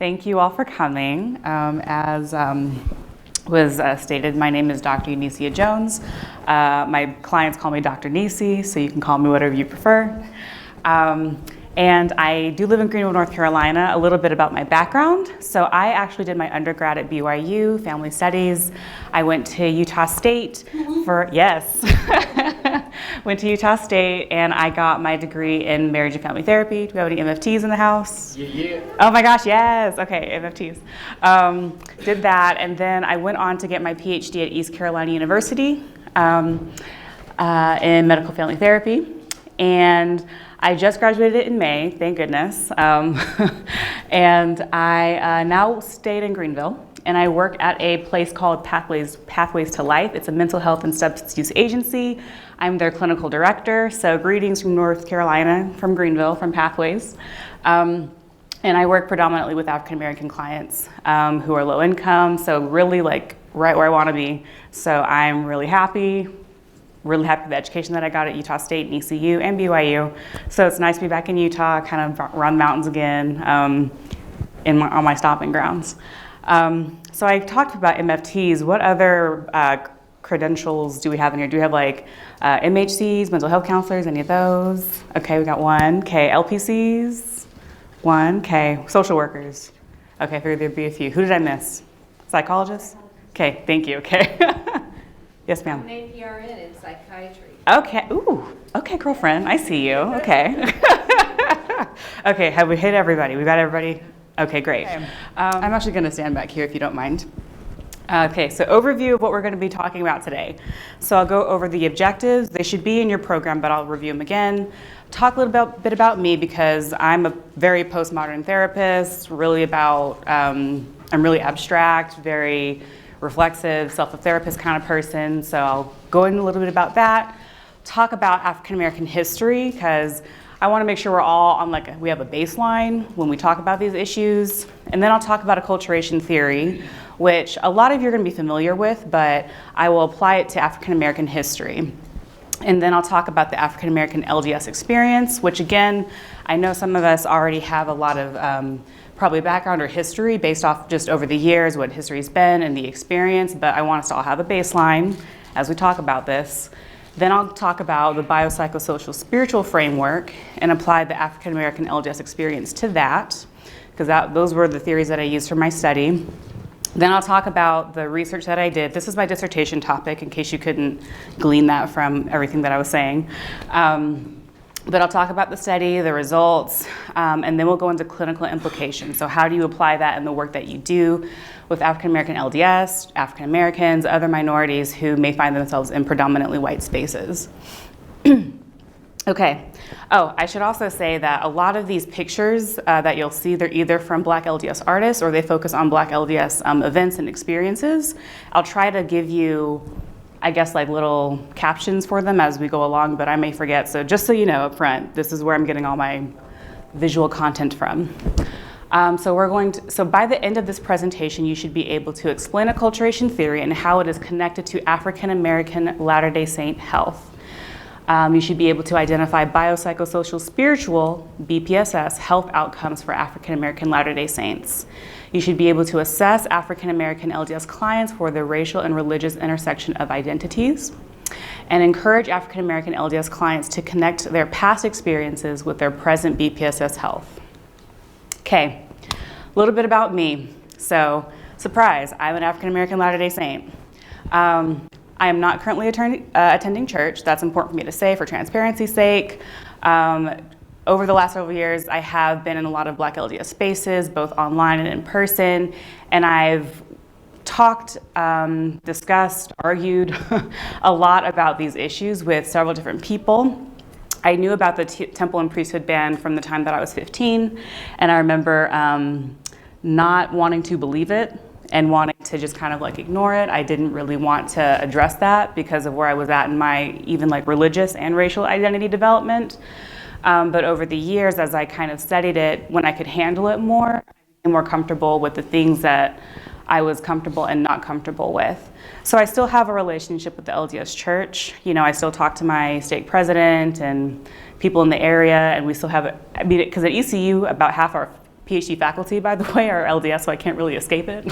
Thank you all for coming. As was stated, my name is Dr. Eunicia Jones. My clients call me Dr. Nisi, so you can call me whatever you prefer. And I do live in Greenville, North Carolina. A little bit about my background. So I actually did my undergrad at BYU, Family Studies. I went to Utah State went to Utah State and I got my degree in marriage and family therapy. Do we have any MFTs in the house? Yeah. Oh my gosh, yes. Okay, MFTs. Did that, and then I went on to get my PhD at East Carolina University in medical family therapy. And I just graduated in May, thank goodness. And I now stayed in Greenville, and I work at a place called Pathways to Life. It's a mental health and substance use agency. I'm their clinical director, so greetings from North Carolina, from Greenville, from Pathways. And I work predominantly with African American clients who are low income, so really like right where I want to be. So I'm really happy with the education that I got at Utah State and ECU and BYU. So it's nice to be back in Utah, kind of around the mountains again, on my stomping grounds. So I talked about MFTs. What other credentials do we have in here? Do we have like MHCs, mental health counselors, any of those? Okay, we got one. Okay, LPCs, one. Okay, social workers. Okay, I figured there'd be a few. Who did I miss? Psychologists? Okay, thank you. Okay. Yes, ma'am. I'm an APRN in psychiatry. Okay. Ooh. Okay, girlfriend. I see you. Okay. Okay. Have we hit everybody? We got everybody? Okay, great. Okay. I'm actually going to stand back here if you don't mind. Okay, so overview of what we're going to be talking about today. So I'll go over the objectives. They should be in your program, but I'll review them again. Talk a little bit about me because I'm a very postmodern therapist, really about, I'm really abstract, very reflexive, self-therapist kind of person. So I'll go in a little bit about that. Talk about African American history because I want to make sure we're all on we have a baseline when we talk about these issues. And then I'll talk about acculturation theory, which a lot of you are going to be familiar with, but I will apply it to African American history. And then I'll talk about the African American LDS experience, which again, I know some of us already have a lot of probably background or history based off just over the years, what history's been and the experience, but I want us to all have a baseline as we talk about this. Then I'll talk about the biopsychosocial spiritual framework and apply the African American LDS experience to that, because those were the theories that I used for my study. Then I'll talk about the research that I did. This is my dissertation topic, in case you couldn't glean that from everything that I was saying. But I'll talk about the study, the results, and then we'll go into clinical implications. So how do you apply that in the work that you do with African American LDS, African Americans, other minorities who may find themselves in predominantly white spaces? Okay. Oh, I should also say that a lot of these pictures that you'll see, they're either from Black LDS artists or they focus on Black LDS events and experiences. I'll try to give you, I guess, like little captions for them as we go along, but I may forget. So just so you know up front, this is where I'm getting all my visual content from. So by the end of this presentation, you should be able to explain acculturation theory and how it is connected to African American Latter-day Saint health. You should be able to identify biopsychosocial spiritual, BPSS, health outcomes for African American Latter-day Saints. You should be able to assess African American LDS clients for the racial and religious intersection of identities, and encourage African American LDS clients to connect their past experiences with their present BPSS health. Okay, a little bit about me. So, surprise, I'm an African American Latter-day Saint. I am not currently attending church. That's important for me to say for transparency's sake. Over the last several years, I have been in a lot of Black LDS spaces, both online and in person, and I've talked, discussed, argued a lot about these issues with several different people. I knew about the temple and priesthood ban from the time that I was 15, and I remember not wanting to believe it and wanting to just kind of ignore it. I didn't really want to address that because of where I was at in my even religious and racial identity development. But over the years, as I kind of studied it, when I could handle it more, I became more comfortable with the things that I was comfortable and not comfortable with. So I still have a relationship with the LDS Church. You know, I still talk to my stake president and people in the area, and we still have, because at ECU, about half our PhD faculty, by the way, or LDS, so I can't really escape it.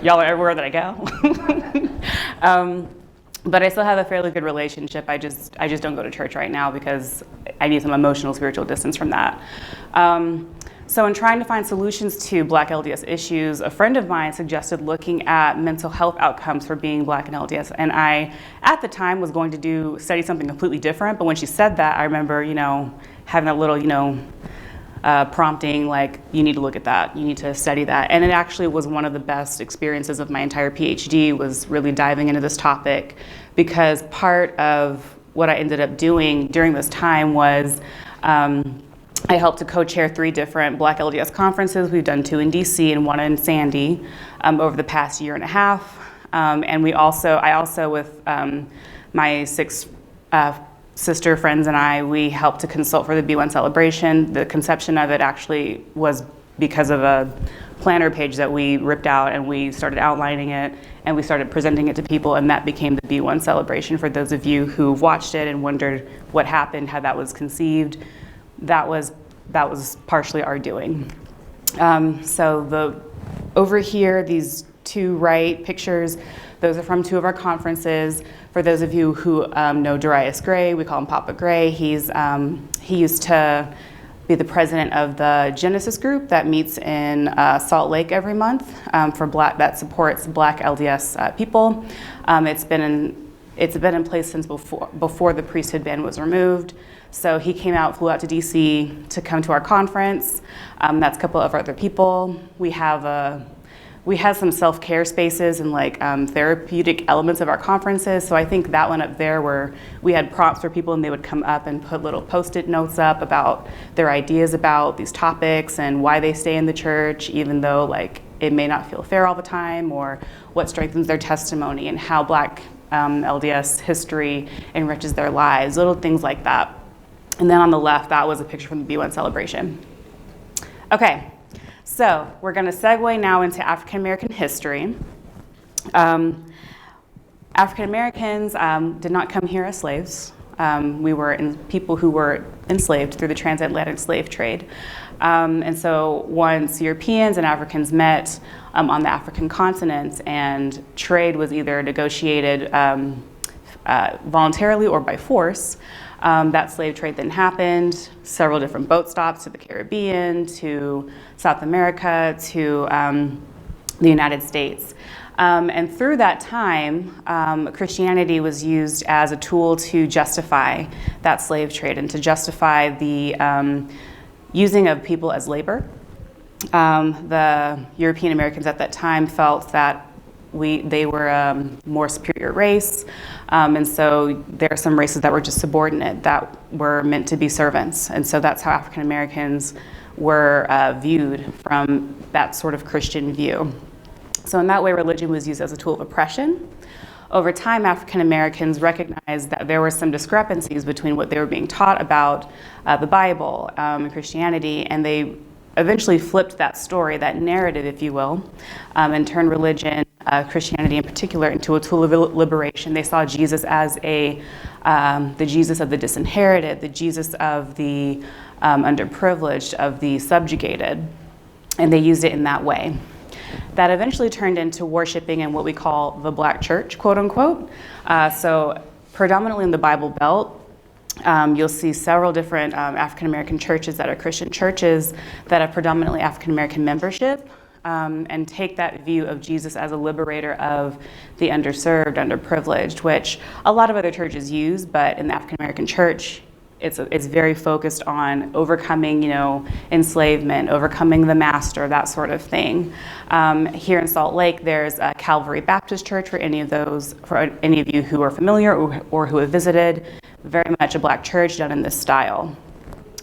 Y'all are everywhere that I go. But I still have a fairly good relationship. I just don't go to church right now because I need some emotional, spiritual distance from that. So in trying to find solutions to Black LDS issues, a friend of mine suggested looking at mental health outcomes for being Black and LDS. And I, at the time, was going to study something completely different. But when she said that, I remember, having a little, prompting, like, you need to look at that, you need to study that. And it actually was one of the best experiences of my entire PhD, was really diving into this topic, because part of what I ended up doing during this time was I helped to co-chair 3 different Black LDS conferences. We've done 2 in DC and 1 in Sandy over the past year and a half. And I also with my 6 sister friends and we helped to consult for the B1 celebration. The conception of it actually was because of a planner page that we ripped out, and we started outlining it and we started presenting it to people, and that became the B1 celebration. For those of you who watched it and wondered what happened, how that was conceived, that was partially our doing. So over here, these 2 right pictures, those are from 2 of our conferences. For those of you who know Darius Gray, we call him Papa Gray. He used to be the president of the Genesis group that meets in Salt Lake every month that supports Black LDS people. It's been in place since before the priesthood ban was removed. So he flew out to DC to come to our conference. That's a couple of other people. We have some self-care spaces and therapeutic elements of our conferences. So I think that one up there, where we had prompts for people and they would come up and put little Post-it notes up about their ideas about these topics and why they stay in the church, even though it may not feel fair all the time, or what strengthens their testimony and how Black LDS history enriches their lives, little things like that. And then on the left, that was a picture from the B1 celebration. Okay, so we're going to segue now into African American history. African Americans did not come here as slaves. We were people who were enslaved through the transatlantic slave trade. And so once Europeans and Africans met on the African continent, and trade was either negotiated voluntarily or by force, that slave trade then happened. Several different boat stops to the Caribbean, to South America, to the United States. And through that time, Christianity was used as a tool to justify that slave trade and to justify the using of people as labor. The European Americans at that time felt that they were a more superior race, and so there are some races that were just subordinate, that were meant to be servants. And so that's how African Americans were viewed from that sort of Christian view. So in that way, religion was used as a tool of oppression. Over time, African Americans recognized that there were some discrepancies between what they were being taught about the Bible and Christianity, and they eventually flipped that story, that narrative, if you will, and turned religion, Christianity in particular, into a tool of liberation. They saw Jesus as the Jesus of the disinherited, the Jesus of the underprivileged, of the subjugated, and they used it in that way. That eventually turned into worshiping in what we call the Black church, quote unquote. So predominantly in the Bible Belt, you'll see several different African American churches that are Christian churches that have predominantly African American membership, and take that view of Jesus as a liberator of the underserved, underprivileged, which a lot of other churches use, but in the African American church, it's very focused on overcoming, enslavement, overcoming the master, that sort of thing. Here in Salt Lake, there's a Calvary Baptist Church for any of you who are familiar or who have visited. Very much a Black church done in this style.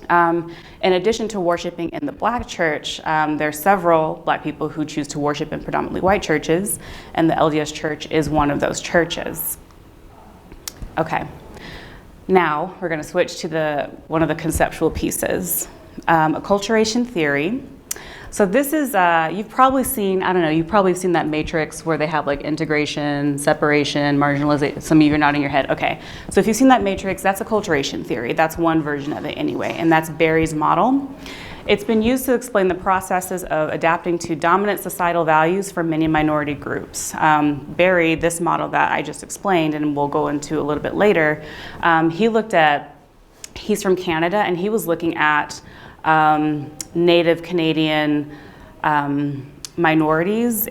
In addition to worshiping in the Black church, there are several Black people who choose to worship in predominantly white churches, and the LDS Church is one of those churches. Okay. Now, we're going to switch to one of the conceptual pieces, acculturation theory. So this is, you've probably seen that matrix where they have integration, separation, marginalization. Some of you are nodding your head. Okay, so if you've seen that matrix, that's acculturation theory. That's one version of it anyway, and that's Berry's model. It's been used to explain the processes of adapting to dominant societal values for many minority groups. Barry, this model that I just explained, and we'll go into a little bit later, he's from Canada, and he was looking at Native Canadian minorities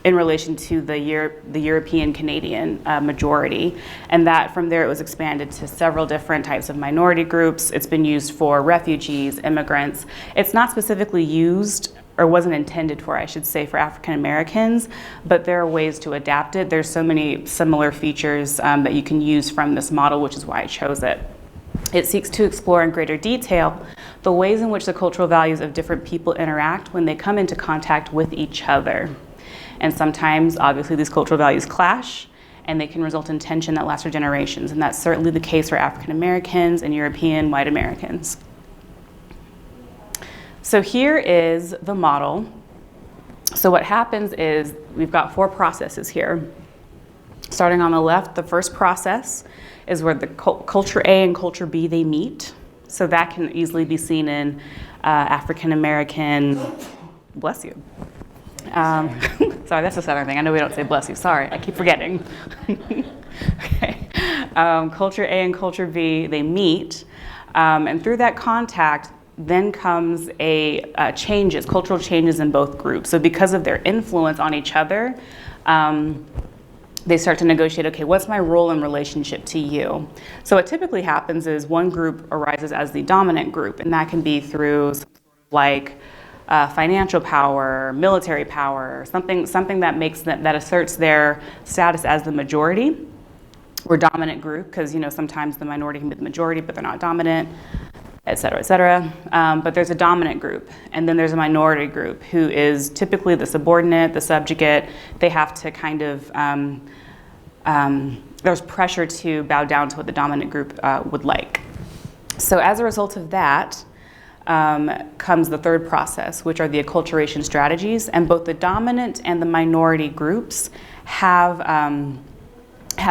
in relation to the European Canadian majority, and that from there it was expanded to several different types of minority groups. It's been used for refugees, immigrants. It's not specifically used, or wasn't intended for, I should say, for African Americans, but there are ways to adapt it. There's so many similar features that you can use from this model, which is why I chose it. It seeks to explore in greater detail the ways in which the cultural values of different people interact when they come into contact with each other. And sometimes, obviously, these cultural values clash, and they can result in tension that lasts for generations. And that's certainly the case for African Americans and European white Americans. So here is the model. So what happens is we've got 4 processes here. Starting on the left, the first process is where the culture A and culture B, they meet. So that can easily be seen in African American, bless you. Sorry, that's a Southern thing. I know we don't say bless you. Sorry, I keep forgetting. Okay. Culture A and culture B, they meet. And through that contact, then comes cultural changes in both groups. So because of their influence on each other, they start to negotiate, okay, what's my role in relationship to you? So what typically happens is one group arises as the dominant group, and that can be through like financial power, military power, something that asserts their status as the majority or dominant group, because sometimes the minority can be the majority, but they're not dominant, et cetera, et cetera. But there's a dominant group, and then there's a minority group who is typically the subordinate, the subjugate. They have to kind of, there's pressure to bow down to what the dominant group would like. So as a result of that, comes the third process, which are the acculturation strategies, and both the dominant and the minority groups have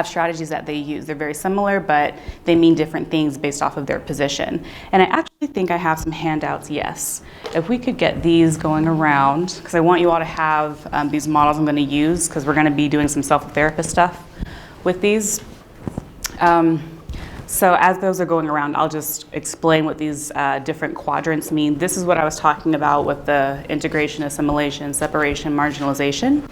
strategies that they use. They're very similar, but they mean different things based off of their position. And I actually think I have some handouts, yes. If we could get these going around, because I want you all to have these models I'm going to use, because we're going to be doing some self-therapist stuff with these. So as those are going around, I'll just explain what these different quadrants mean. This is what I was talking about with the integration, assimilation, separation, marginalization.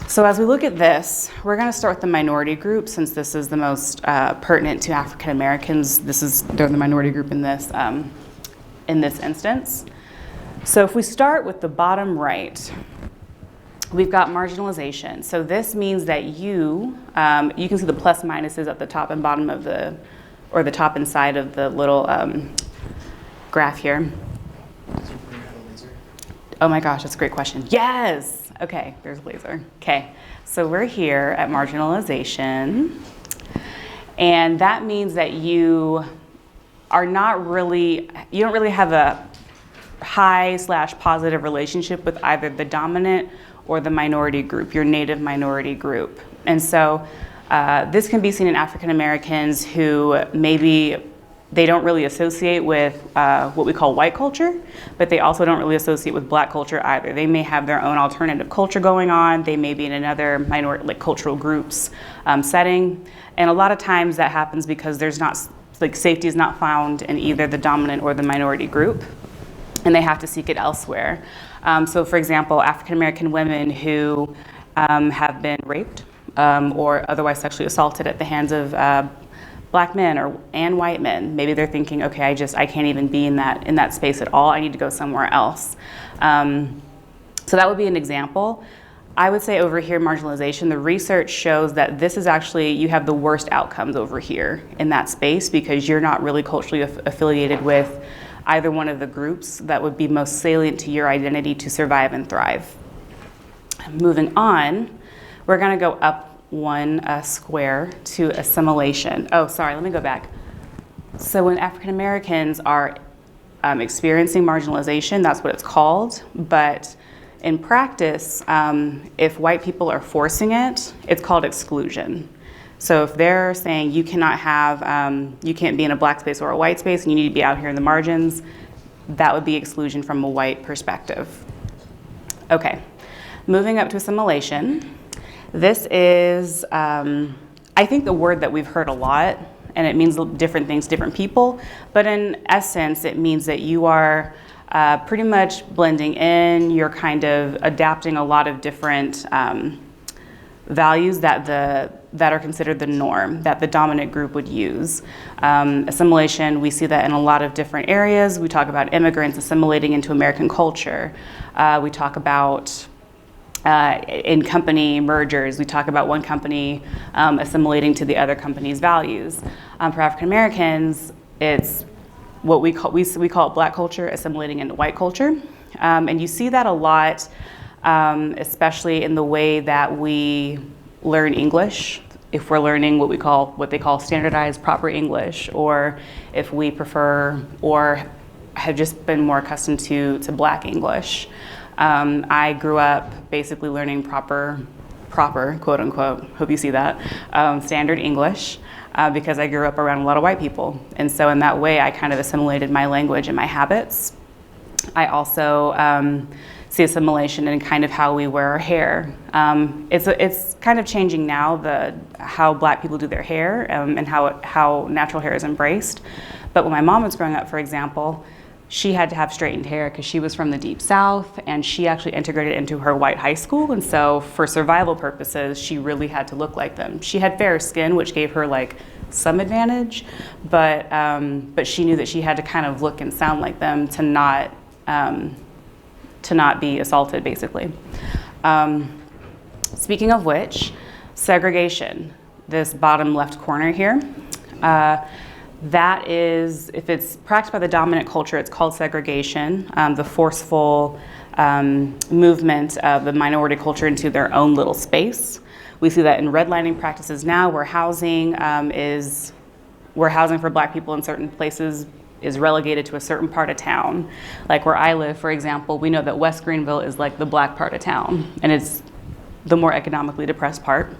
So as we look at this, we're going to start with the minority group, since this is the most pertinent to African Americans. They're the minority group in this instance. So if we start with the bottom right, we've got marginalization. So this means that you can see the plus minuses at the top and bottom of the top and side of the little graph here. Oh my gosh, that's a great question. Yes. Okay, there's a laser. Okay, so we're here at marginalization, and that means that you don't really have a high/positive relationship with either the dominant or the minority group, your native minority group. And so this can be seen in African Americans who maybe they don't really associate with what we call white culture, but they also don't really associate with black culture either. They may have their own alternative culture going on. They may be in another minority, like cultural groups setting. And a lot of times that happens because there's not, safety is not found in either the dominant or the minority group, and they have to seek it elsewhere. So for example, African American women who have been raped or otherwise sexually assaulted at the hands of black men and white men. Maybe they're thinking, okay, I can't even be in that space at all. I need to go somewhere else. So that would be an example. I would say over here, marginalization, the research shows that this is actually, you have the worst outcomes over here in that space because you're not really culturally affiliated with either one of the groups that would be most salient to your identity to survive and thrive. Moving on, we're gonna go up one square to assimilation. Oh, sorry, let me go back. So when African Americans are experiencing marginalization, that's what it's called, but in practice, if white people are forcing it, it's called exclusion. So if they're saying you cannot have, you can't be in a black space or a white space and you need to be out here in the margins, that would be exclusion from a white perspective. Okay, moving up to assimilation. This is, I think, the word that we've heard a lot, and it means different things to different people, but in essence, it means that you are pretty much blending in, you're kind of adapting a lot of different values that are considered the norm, that the dominant group would use. Assimilation, we see that in a lot of different areas. We talk about immigrants assimilating into American culture. We talk about in company mergers, we talk about one company assimilating to the other company's values. For African Americans, it's what we call it black culture assimilating into white culture. And you see that a lot, especially in the way that we learn English. If we're learning what they call standardized proper English, or if we prefer or have just been more accustomed to black English. I grew up basically learning proper, quote unquote, hope you see that, standard English, because I grew up around a lot of white people. And so in that way, I kind of assimilated my language and my habits. I also see assimilation in kind of how we wear our hair. It's kind of changing now, how black people do their hair and how natural hair is embraced. But when my mom was growing up, for example, she had to have straightened hair because she was from the Deep South, and she actually integrated into her white high school. And so for survival purposes, she really had to look like them. She had fair skin, which gave her like some advantage, but she knew that she had to kind of look and sound like them to not be assaulted, basically. Speaking of which, segregation, this bottom left corner here, that is, if it's practiced by the dominant culture, it's called segregation, the forceful movement of the minority culture into their own little space. We see that in redlining practices now, where housing for black people in certain places is relegated to a certain part of town. Like where I live, for example, we know that West Greenville is like the black part of town, and it's the more economically depressed part.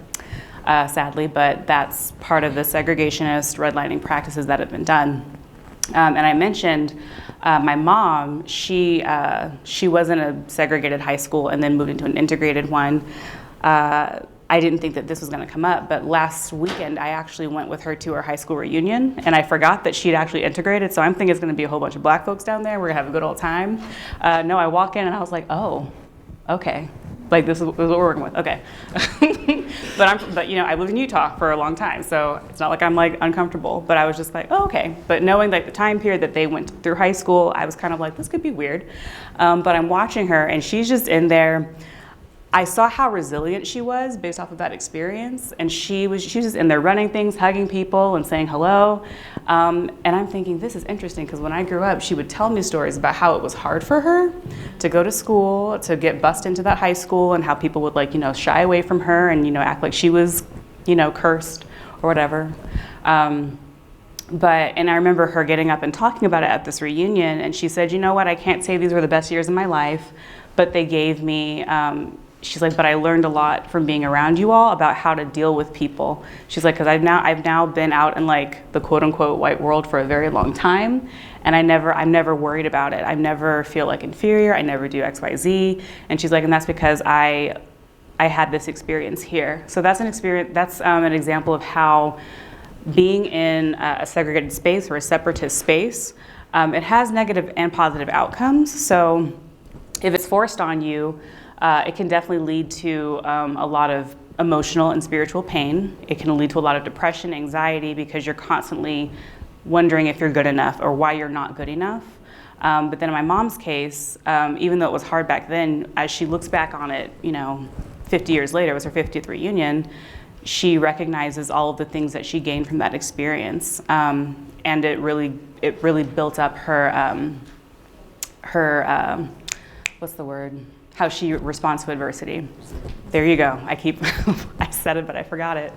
Sadly, but that's part of the segregationist redlining practices that have been done. And I mentioned my mom, she was in a segregated high school and then moved into an integrated one. I didn't think that this was gonna come up, but last weekend I actually went with her to her high school reunion, and I forgot that she'd actually integrated, so I'm thinking it's gonna be a whole bunch of black folks down there, we're gonna have a good old time. No, I walk in and I was like, oh, okay. Like this is what we're working with, okay. But you know, I lived in Utah for a long time, so it's not like I'm like uncomfortable, but I was just like, oh, okay. But knowing like the time period that they went through high school, I was kind of like, this could be weird. But I'm watching her and she's just in there. I saw how resilient she was based off of that experience, and she was just in there running things, hugging people and saying hello. And I'm thinking, this is interesting, because when I grew up, she would tell me stories about how it was hard for her to go to school, to get bussed into that high school, and how people would like, you know, shy away from her and, you know, act like she was, you know, cursed or whatever. And I remember her getting up and talking about it at this reunion, and she said, you know what, I can't say these were the best years of my life, but they gave me, she's like, but I learned a lot from being around you all about how to deal with people. She's like, because I've now been out in like the quote unquote white world for a very long time, and I'm never worried about it. I never feel like inferior. I never do X, Y, Z. And she's like, and that's because I had this experience here. So that's an experience. That's an example of how being in a segregated space or a separatist space, it has negative and positive outcomes. So if it's forced on you, it can definitely lead to a lot of emotional and spiritual pain. It can lead to a lot of depression, anxiety, because you're constantly wondering if you're good enough or why you're not good enough. But then in my mom's case, even though it was hard back then, as she looks back on it, you know, 50 years later, it was her 50th reunion, she recognizes all of the things that she gained from that experience. And it really built up her what's the word? How she responds to adversity. There you go. I said it, but I forgot it.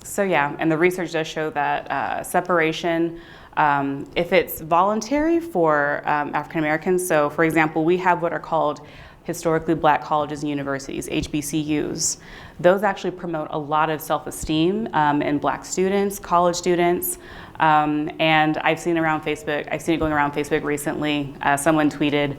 So yeah, and the research does show that separation, if it's voluntary for African Americans, so for example, we have what are called historically black colleges and universities, HBCUs. Those actually promote a lot of self-esteem in black students, college students. And I've seen it going around Facebook recently. Someone tweeted,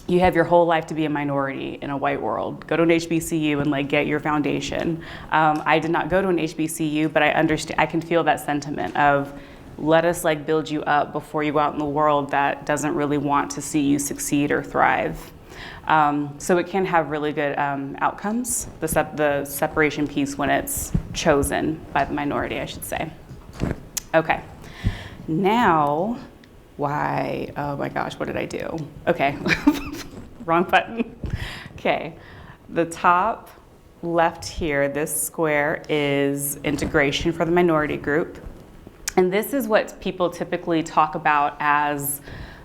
you have your whole life to be a minority in a white world. Go to an HBCU and like get your foundation. I did not go to an HBCU, but I can feel that sentiment of let us like build you up before you go out in the world that doesn't really want to see you succeed or thrive. So it can have really good outcomes, the separation piece when it's chosen by the minority, I should say. Okay, now, why, oh my gosh, what did I do? Okay, wrong button. Okay, the top left here, this square is integration for the minority group. And this is what people typically talk about as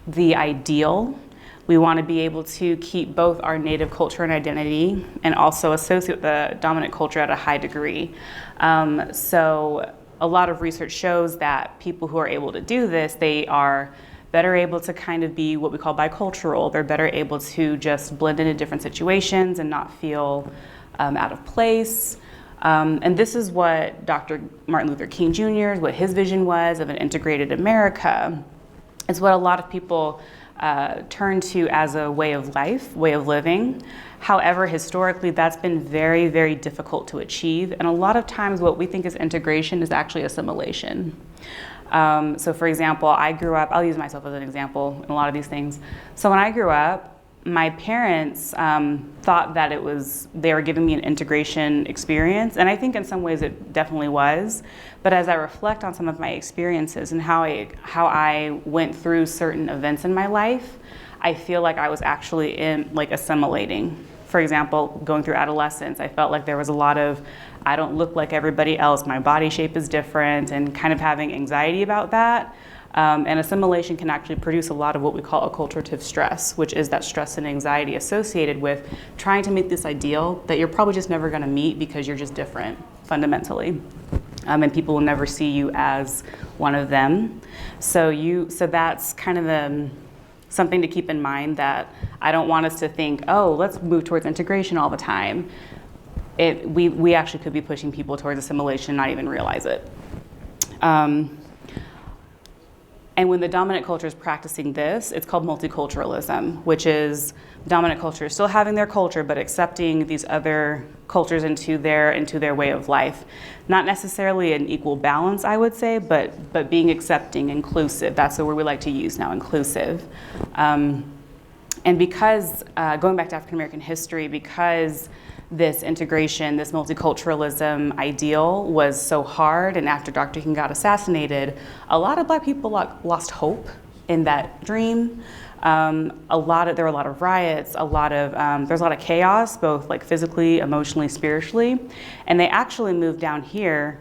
the ideal. We want to be able to keep both our native culture and identity and also associate the dominant culture at a high degree. So a lot of research shows that people who are able to do this, they are better able to kind of be what we call bicultural. They're better able to just blend into different situations and not feel out of place. And this is what Dr. Martin Luther King Jr., what his vision was of an integrated America. It's what a lot of people turn to as a way of life, way of living. However, historically, that's been very, very difficult to achieve. And a lot of times what we think is integration is actually assimilation. So for example, I grew up, I'll use myself as an example in a lot of these things. So when I grew up, my parents thought that they were giving me an integration experience, and I think in some ways it definitely was. But as I reflect on some of my experiences and how I went through certain events in my life, I feel like I was actually assimilating. For example, going through adolescence, I felt like there was a lot of, I don't look like everybody else, my body shape is different, and kind of having anxiety about that. And assimilation can actually produce a lot of what we call acculturative stress, which is that stress and anxiety associated with trying to meet this ideal that you're probably just never going to meet because you're just different fundamentally. And people will never see you as one of them. So that's kind of something to keep in mind, that I don't want us to think, oh, let's move towards integration all the time. We actually could be pushing people towards assimilation and not even realize it. And when the dominant culture is practicing this, it's called multiculturalism, which is dominant culture still having their culture, but accepting these other cultures into their way of life. Not necessarily an equal balance, I would say, but being accepting, inclusive. That's the word we like to use now, inclusive. And because, going back to African American history, because this integration, this multiculturalism ideal was so hard, and after Dr. King got assassinated, a lot of Black people lost hope in that dream. There were a lot of riots, there's a lot of chaos, both like physically, emotionally, spiritually, and they actually moved down here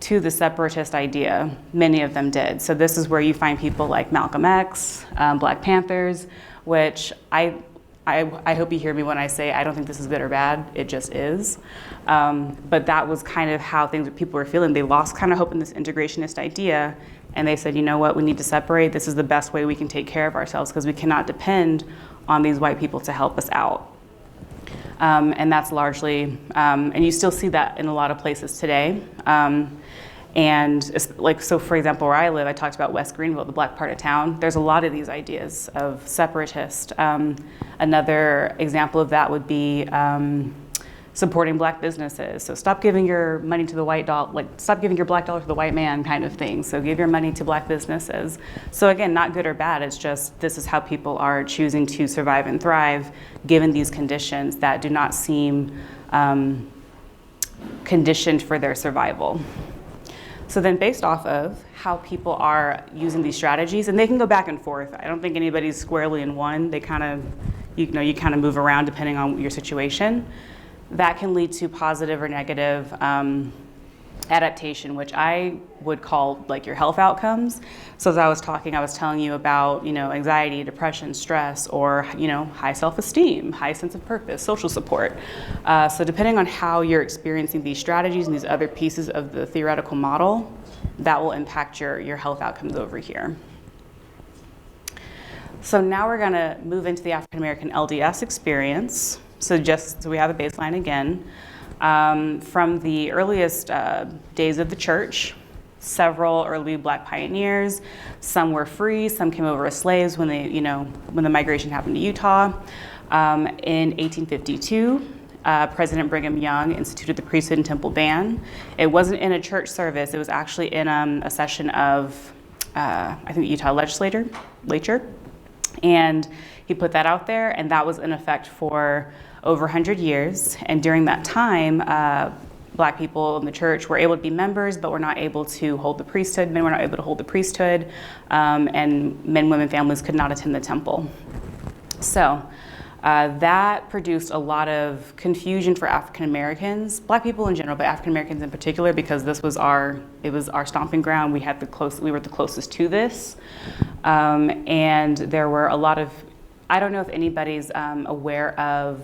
to the separatist idea. Many of them did. So this is where you find people like Malcolm X, Black Panthers, which I hope you hear me when I say I don't think this is good or bad, it just is. But that was kind of how people were feeling. They lost kind of hope in this integrationist idea, and they said, you know what, we need to separate. This is the best way we can take care of ourselves, because we cannot depend on these white people to help us out. And that's largely, and you still see that in a lot of places today. And it's like, so for example, where I live, I talked about West Greenville, the Black part of town. There's a lot of these ideas of separatist. Another example of that would be supporting Black businesses. So stop giving your money to the white dollar, stop giving your Black dollar to the white man kind of thing. So give your money to Black businesses. So again, not good or bad, it's just this is how people are choosing to survive and thrive given these conditions that do not seem conditioned for their survival. So then based off of how people are using these strategies, and they can go back and forth. I don't think anybody's squarely in one. They kind of, you kind of move around depending on your situation. That can lead to positive or negative adaptation, which I would call like your health outcomes. So as I was telling you about, anxiety, depression, stress, or, high self-esteem, high sense of purpose, social support. So depending on how you're experiencing these strategies and these other pieces of the theoretical model, that will impact your health outcomes over here. So now we're going to move into the African American LDS experience. So just so we have a baseline again. From the earliest days of the church, several early black pioneers, some were free, some came over as slaves when when the migration happened to Utah. In 1852, President Brigham Young instituted the priesthood and temple ban. It wasn't in a church service, it was actually in a session of, I think, the Utah legislature. And he put that out there, and that was in effect for over 100 years. And during that time, black people in the church were able to be members, but were not able to hold the priesthood. Men were not able to hold the priesthood, and men, women, families could not attend the temple. So that produced a lot of confusion for African Americans, black people in general, but African Americans in particular, because this was our stomping ground. We were the closest to this, and there were a lot of. I don't know if anybody's aware of.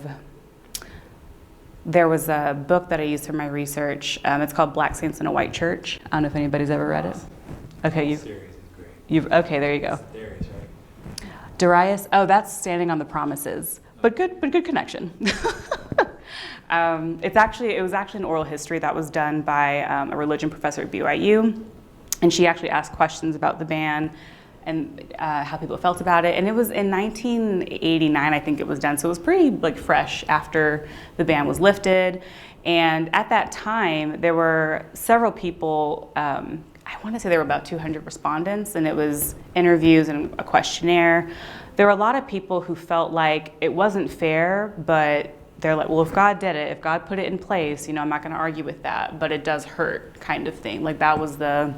There was a book that I used for my research. It's called Black Saints in a White Church. I don't know if anybody's ever read it. Okay, okay, there you go. Darius, right? Darius. Oh, that's Standing on the Promises. But good connection. It was actually an oral history that was done by a religion professor at BYU, and she actually asked questions about the ban and how people felt about it. And it was in 1989, I think it was done. So it was pretty fresh after the ban was lifted. And at that time, there were several people. I want to say there were about 200 respondents, and it was interviews and a questionnaire. There were a lot of people who felt like it wasn't fair, but they're like, well, if God did it, if God put it in place, I'm not going to argue with that, but it does hurt, kind of thing. That was the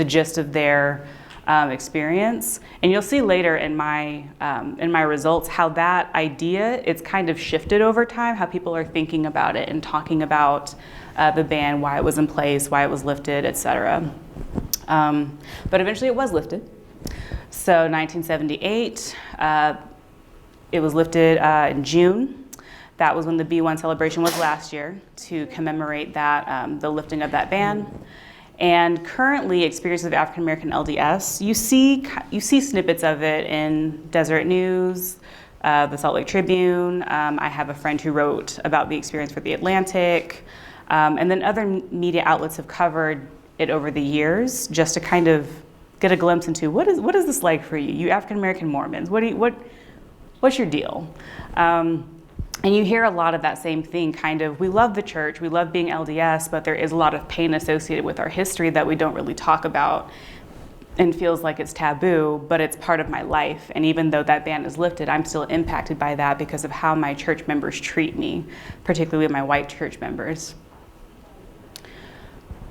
gist of their experience. And you'll see later in my results how that idea, it's kind of shifted over time, how people are thinking about it and talking about the ban, why it was in place, why it was lifted, etc. But eventually it was lifted. So 1978, it was lifted in June. That was when the B1 celebration was last year, to commemorate that, the lifting of that ban. And currently, experiences of African American LDS, you see snippets of it in Deseret News, the Salt Lake Tribune. I have a friend who wrote about the experience for The Atlantic. And then other media outlets have covered it over the years, just to kind of get a glimpse into what is this like for you African American Mormons? What's your deal? And you hear a lot of that same thing, kind of, we love the church, we love being LDS, but there is a lot of pain associated with our history that we don't really talk about, and feels like it's taboo, but it's part of my life. And even though that ban is lifted, I'm still impacted by that because of how my church members treat me, particularly my white church members.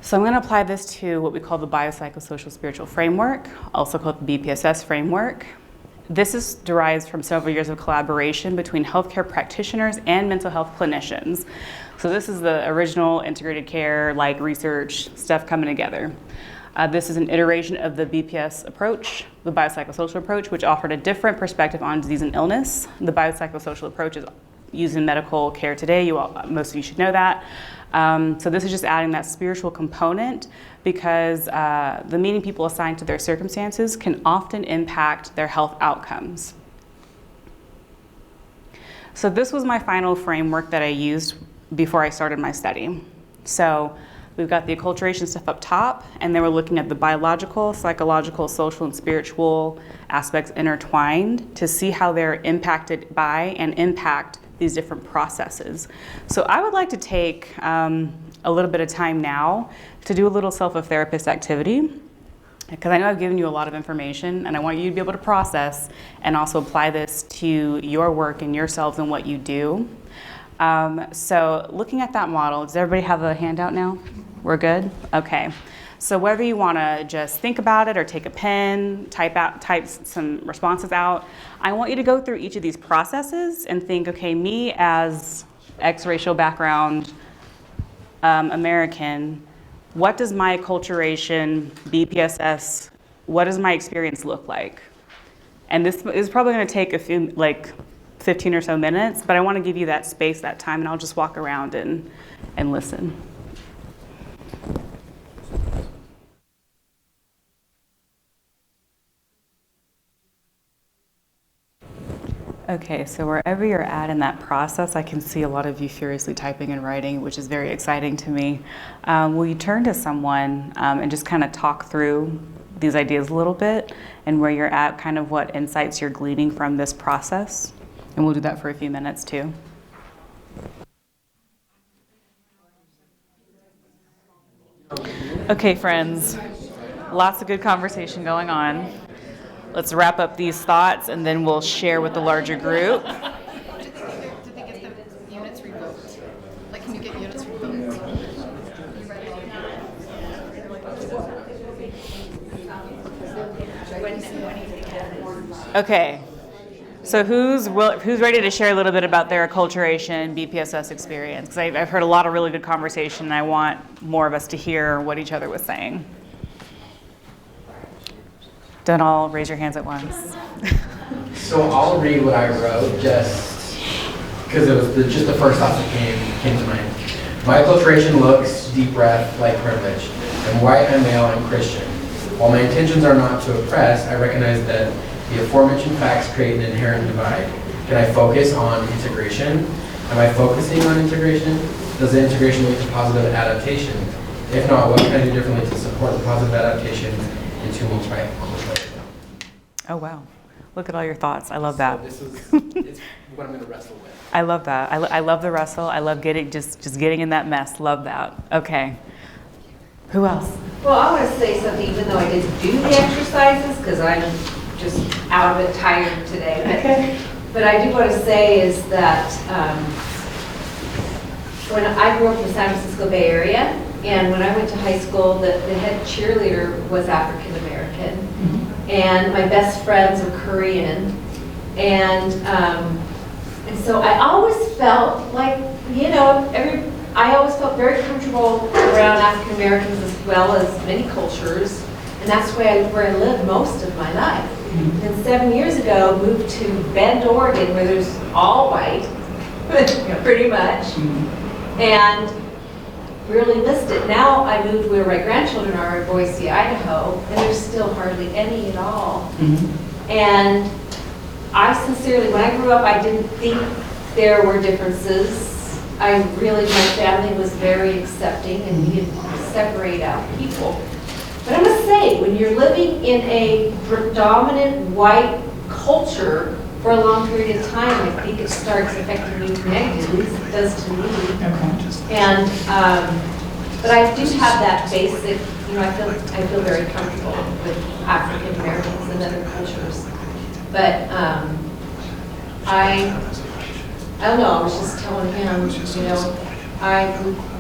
So I'm going to apply this to what we call the biopsychosocial spiritual framework, also called the BPSS framework. This derives from several years of collaboration between healthcare practitioners and mental health clinicians. So this is the original integrated care, research stuff coming together. This is an iteration of the BPS approach, the biopsychosocial approach, which offered a different perspective on disease and illness. The biopsychosocial approach is used in medical care today. Most of you should know that. So this is just adding that spiritual component, because the meaning people assign to their circumstances can often impact their health outcomes. So this was my final framework that I used before I started my study. So we've got the acculturation stuff up top, and then we're looking at the biological, psychological, social, and spiritual aspects intertwined to see how they're impacted by and impact these different processes. So I would like to take a little bit of time now to do a little self-of-therapist activity, because I know I've given you a lot of information, and I want you to be able to process and also apply this to your work and yourselves and what you do. So looking at that model, does everybody have a handout now? We're good? Okay. So whether you want to just think about it or take a pen, type some responses out, I want you to go through each of these processes and think, okay, me as X-racial background American, what does my acculturation, BPSS, what does my experience look like? And this is probably going to take 15 or so minutes, but I want to give you that space, that time, and I'll just walk around and listen. Okay, so wherever you're at in that process, I can see a lot of you furiously typing and writing, which is very exciting to me. Will you turn to someone and just kind of talk through these ideas a little bit and where you're at, kind of what insights you're gleaning from this process? And we'll do that for a few minutes too. Okay, friends, lots of good conversation going on. Let's wrap up these thoughts and then we'll share with the larger group. Did they get the units revoked? Like, can you get units revoked? Okay, so who's ready to share a little bit about their acculturation BPSS experience? Because I've heard a lot of really good conversation and I want more of us to hear what each other was saying. Don't all raise your hands at once. So I'll read what I wrote just because it was just the first thought that came to mind. My acculturation looks, deep breath, like privilege. I'm white, I'm male, I'm Christian. While my intentions are not to oppress, I recognize that the aforementioned facts create an inherent divide. Can I focus on integration? Am I focusing on integration? Does the integration lead to positive adaptation? If not, what can I do differently to support the positive adaptation into my culture? Oh, wow. Look at all your thoughts. I love that. So it's what I'm going to wrestle with. I love that. I love the wrestle. I love getting just getting in that mess. Love that. Okay. Who else? Well, I want to say something, even though I didn't do the exercises, because I'm just out of it tired today. Okay. But I do want to say is that when I grew up in the San Francisco Bay Area, and when I went to high school, the head cheerleader was African American, and my best friends were Korean, and so I always felt like, you know, I always felt very comfortable around African Americans as well as many cultures, and that's where I lived most of my life. And 7 years ago, moved to Bend, Oregon, where there's all white, pretty much, and really missed it. Now I moved where my grandchildren are in Boise, Idaho, and there's still hardly any at all. And I sincerely, when I grew up, I didn't think there were differences. My family was very accepting, and we didn't separate out people. But I must say, when you're living in a predominant white culture for a long period of time, I think it starts affecting you negatively, at least it does to me. Okay. And, but I do have that basic, you know, I feel very comfortable with African Americans and other cultures. But I don't know, I was just telling him, you know,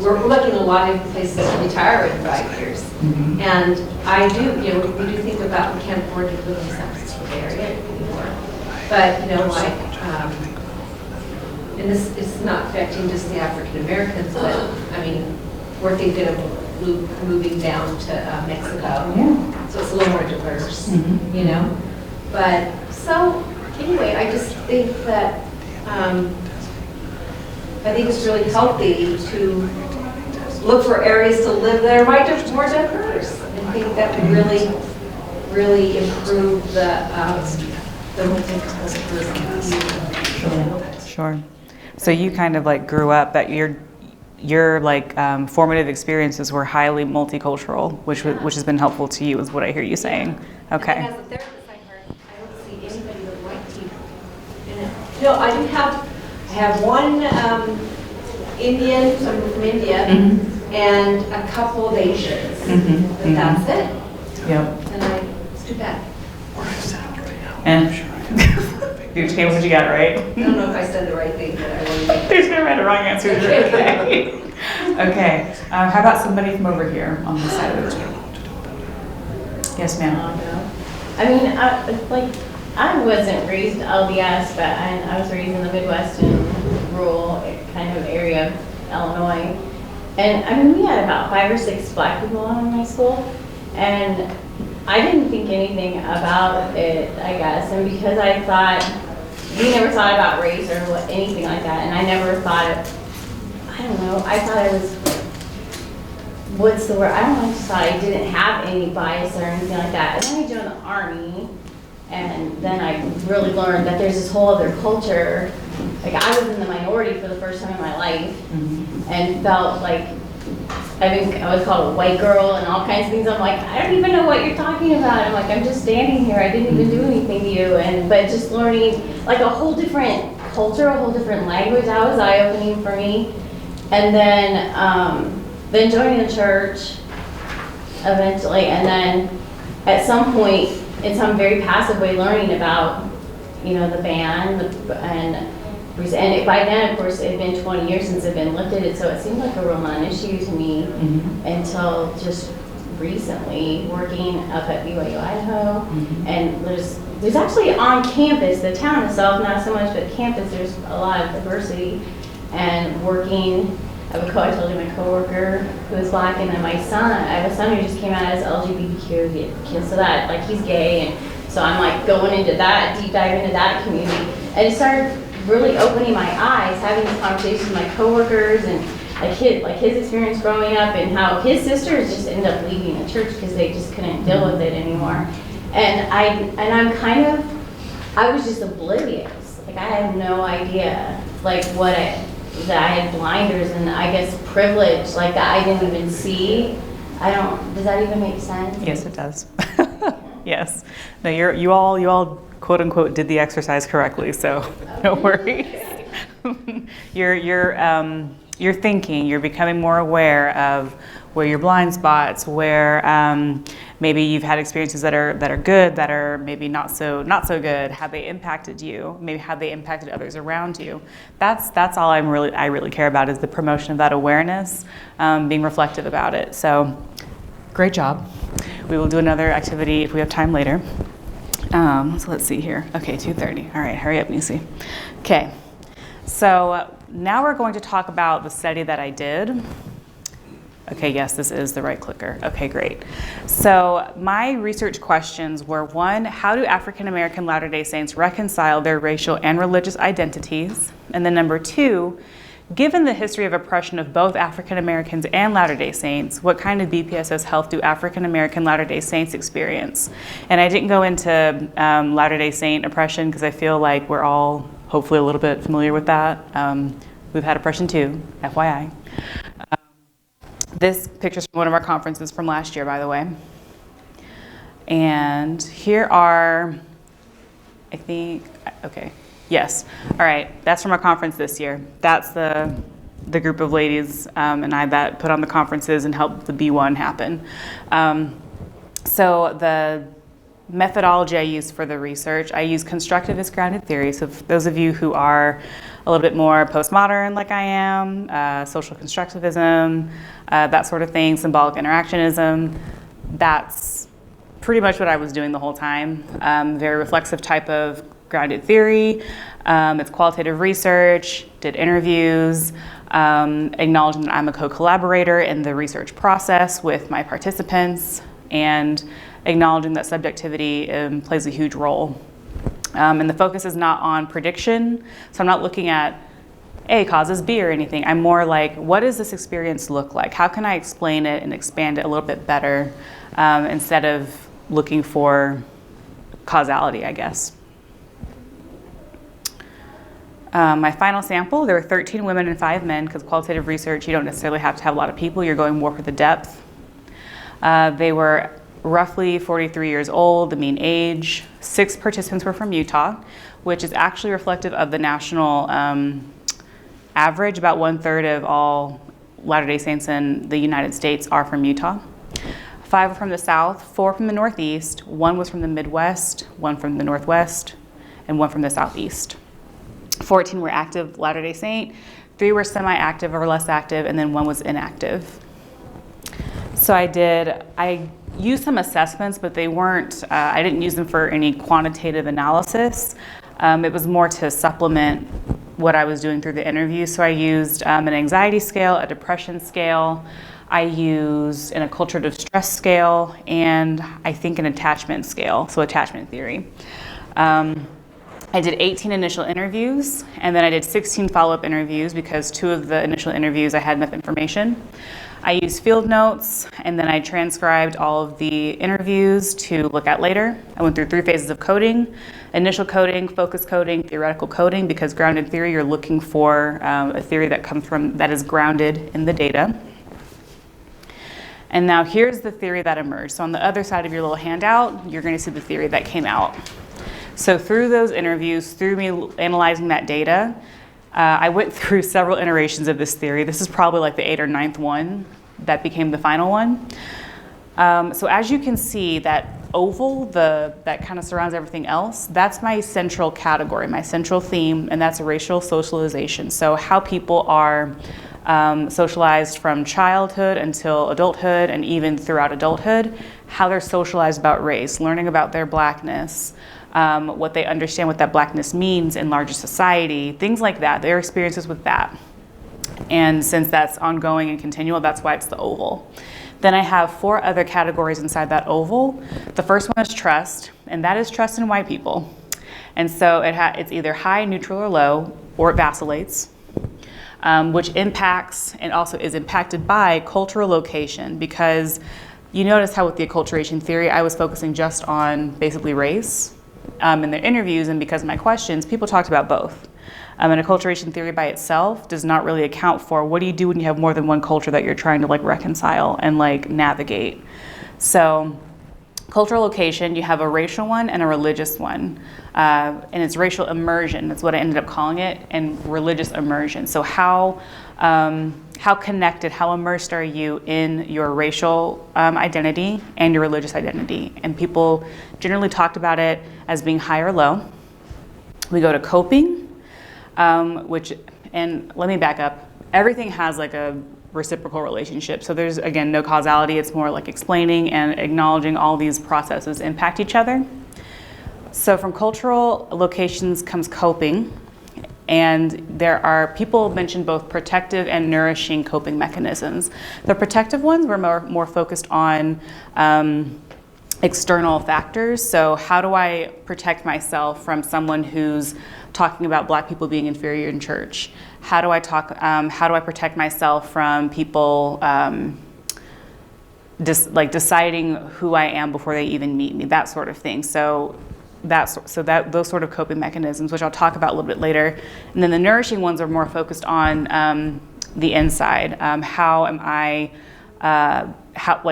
we're looking at a lot of places to retire in 5 years. And I do, you know, we do think about, we can't afford to live in the San Francisco Bay Area anymore. But, you know, like, and this is not affecting just the African Americans, but, I mean, we're thinking of moving down to Mexico. Yeah. So it's a little more diverse, you know? But, so, anyway, I just think that, I think it's really healthy to look for areas to live that are more diverse. I think that would really improve the multiculturalism. Sure. So you kind of like grew up that your like formative experiences were highly multicultural, which has been helpful to you, is what I hear you saying. Okay. And as a therapist, I don't see anybody with white people in it. No, I have one Indian, someone from India, and a couple of Asians. But that's it. Yep. And it's too bad. And you take what you got, right? I don't know if I said the right thing, but I want to. There's no right or wrong answer. Okay. Okay. How about somebody from over here on this side of the room? Yes, ma'am. I mean, I wasn't raised, I'll be honest, but I was raised in the Midwest and rural kind of area of Illinois. And I mean, we had about 5 or 6 black people in my school, and I didn't think anything about it, I guess. And because I thought, we never thought about race or anything like that, and I never thought I don't know, I thought it was, what's the word? I don't know, I just thought I didn't have any bias or anything like that. And then I joined the Army, And then I really learned that there's this whole other culture. Like, I was in the minority for the first time in my life and felt like, I was called a white girl and all kinds of things. I'm like, I don't even know what you're talking about. I'm like, I'm just standing here. I didn't even do anything to you. But just learning like a whole different culture, a whole different language, that was eye-opening for me. And then joining the church eventually, and then at some point, in some very passive way, learning about, the ban, and by then, of course, it had been 20 years since it had been lifted, so it seemed like a real non-issue to me until just recently working up at BYU, Idaho. And there's actually on campus, the town itself, not so much, but campus, there's a lot of diversity. And working, I told you, my coworker who is black, and then my son, I have a son who just came out as LGBTQ, so that, like, he's gay, and so I'm like going into that, deep dive into that community. And it started really opening my eyes, having these conversations with my coworkers, and like his experience growing up, and how his sisters just ended up leaving the church because they just couldn't deal with it anymore. And I was just oblivious. Like, I had no idea, like, that I had blinders and, I guess, privilege, like, that I didn't even see. Does that even make sense? Yes, it does. Yes. No, you all quote unquote did the exercise correctly, so no worries. You're thinking, you're becoming more aware of where your blind spots, where maybe you've had experiences that are good, that are maybe not so good. Have they impacted you? Maybe have they impacted others around you? That's all I really care about, is the promotion of that awareness, being reflective about it. So, great job. We will do another activity if we have time later. So let's see here. Okay, 2:30. All right, hurry up, Enicia. Okay, so now we're going to talk about the study that I did. Okay, yes, this is the right clicker. Okay, great. So my research questions were: 1, how do African American Latter-day Saints reconcile their racial and religious identities? And then number 2, given the history of oppression of both African Americans and Latter-day Saints, what kind of BPSS health do African American Latter-day Saints experience? And I didn't go into Latter-day Saint oppression because I feel like we're all hopefully a little bit familiar with that. We've had oppression too, FYI. This picture's from one of our conferences from last year, by the way. And here are, I think, okay. Yes. All right. That's from our conference this year. That's the group of ladies and I that put on the conferences and helped the B1 happen. So the methodology I used for the research, I use constructivist grounded theory. So for those of you who are a little bit more postmodern like I am, social constructivism, that sort of thing, symbolic interactionism, that's pretty much what I was doing the whole time. Very reflexive type of grounded theory. It's qualitative research, did interviews, acknowledging that I'm a co-collaborator in the research process with my participants, and acknowledging that subjectivity plays a huge role. And the focus is not on prediction, so I'm not looking at A causes B or anything. I'm more like, what does this experience look like? How can I explain it and expand it a little bit better, instead of looking for causality, I guess. My final sample, there were 13 women and 5 men, because qualitative research, you don't necessarily have to have a lot of people, you're going more for the depth. They were roughly 43 years old, the mean age. 6 participants were from Utah, which is actually reflective of the national average. About 1/3 of all Latter-day Saints in the United States are from Utah. 5 were from the South, 4 from the Northeast, 1 was from the Midwest, 1 from the Northwest, and 1 from the Southeast. 14 were active Latter-day Saint, 3 were semi-active or less active, and then 1 was inactive. So I used some assessments, but they weren't, I didn't use them for any quantitative analysis. It was more to supplement what I was doing through the interview. So I used an anxiety scale, a depression scale, I used an acculturative stress scale, and I think an attachment scale, so attachment theory. I did 18 initial interviews, and then I did 16 follow-up interviews because 2 of the initial interviews I had enough information. I used field notes, and then I transcribed all of the interviews to look at later. I went through 3 phases of coding: initial coding, focus coding, theoretical coding, because grounded theory, you're looking for a theory that is grounded in the data. And now here's the theory that emerged. So on the other side of your little handout, you're going to see the theory that came out. So through those interviews, through me analyzing that data, I went through several iterations of this theory. This is probably like the 8th or 9th one that became the final one. So as you can see, that oval, that kind of surrounds everything else, that's my central category, my central theme, and that's racial socialization. So how people are socialized from childhood until adulthood and even throughout adulthood, how they're socialized about race, learning about their blackness, what they understand what that blackness means in larger society, things like that, their experiences with that. And since that's ongoing and continual, that's why it's the oval. Then I have 4 other categories inside that oval. The first one is trust, and that is trust in white people. And so it's either high, neutral, or low, or it vacillates. Which impacts and also is impacted by cultural location, because you notice how with the acculturation theory, I was focusing just on basically race in their interviews, and because of my questions, people talked about both. And acculturation theory by itself does not really account for what do you do when you have more than one culture that you're trying to like reconcile and like navigate. So cultural location, you have a racial one and a religious one. And it's racial immersion, that's what I ended up calling it, and religious immersion. So how connected, how immersed are you in your racial identity and your religious identity? And people generally talked about it as being high or low. We go to coping, and let me back up, everything has like a reciprocal relationship. So there's, again, no causality. It's more like explaining and acknowledging all these processes impact each other. So from cultural locations comes coping. And there are, people mentioned both protective and nourishing coping mechanisms. The protective ones were more focused on external factors. So how do I protect myself from someone who's talking about Black people being inferior in church? How do I protect myself from people deciding who I am before they even meet me, that sort of thing. So those sort of coping mechanisms, which I'll talk about a little bit later. And then the nourishing ones are more focused on the inside. How am I,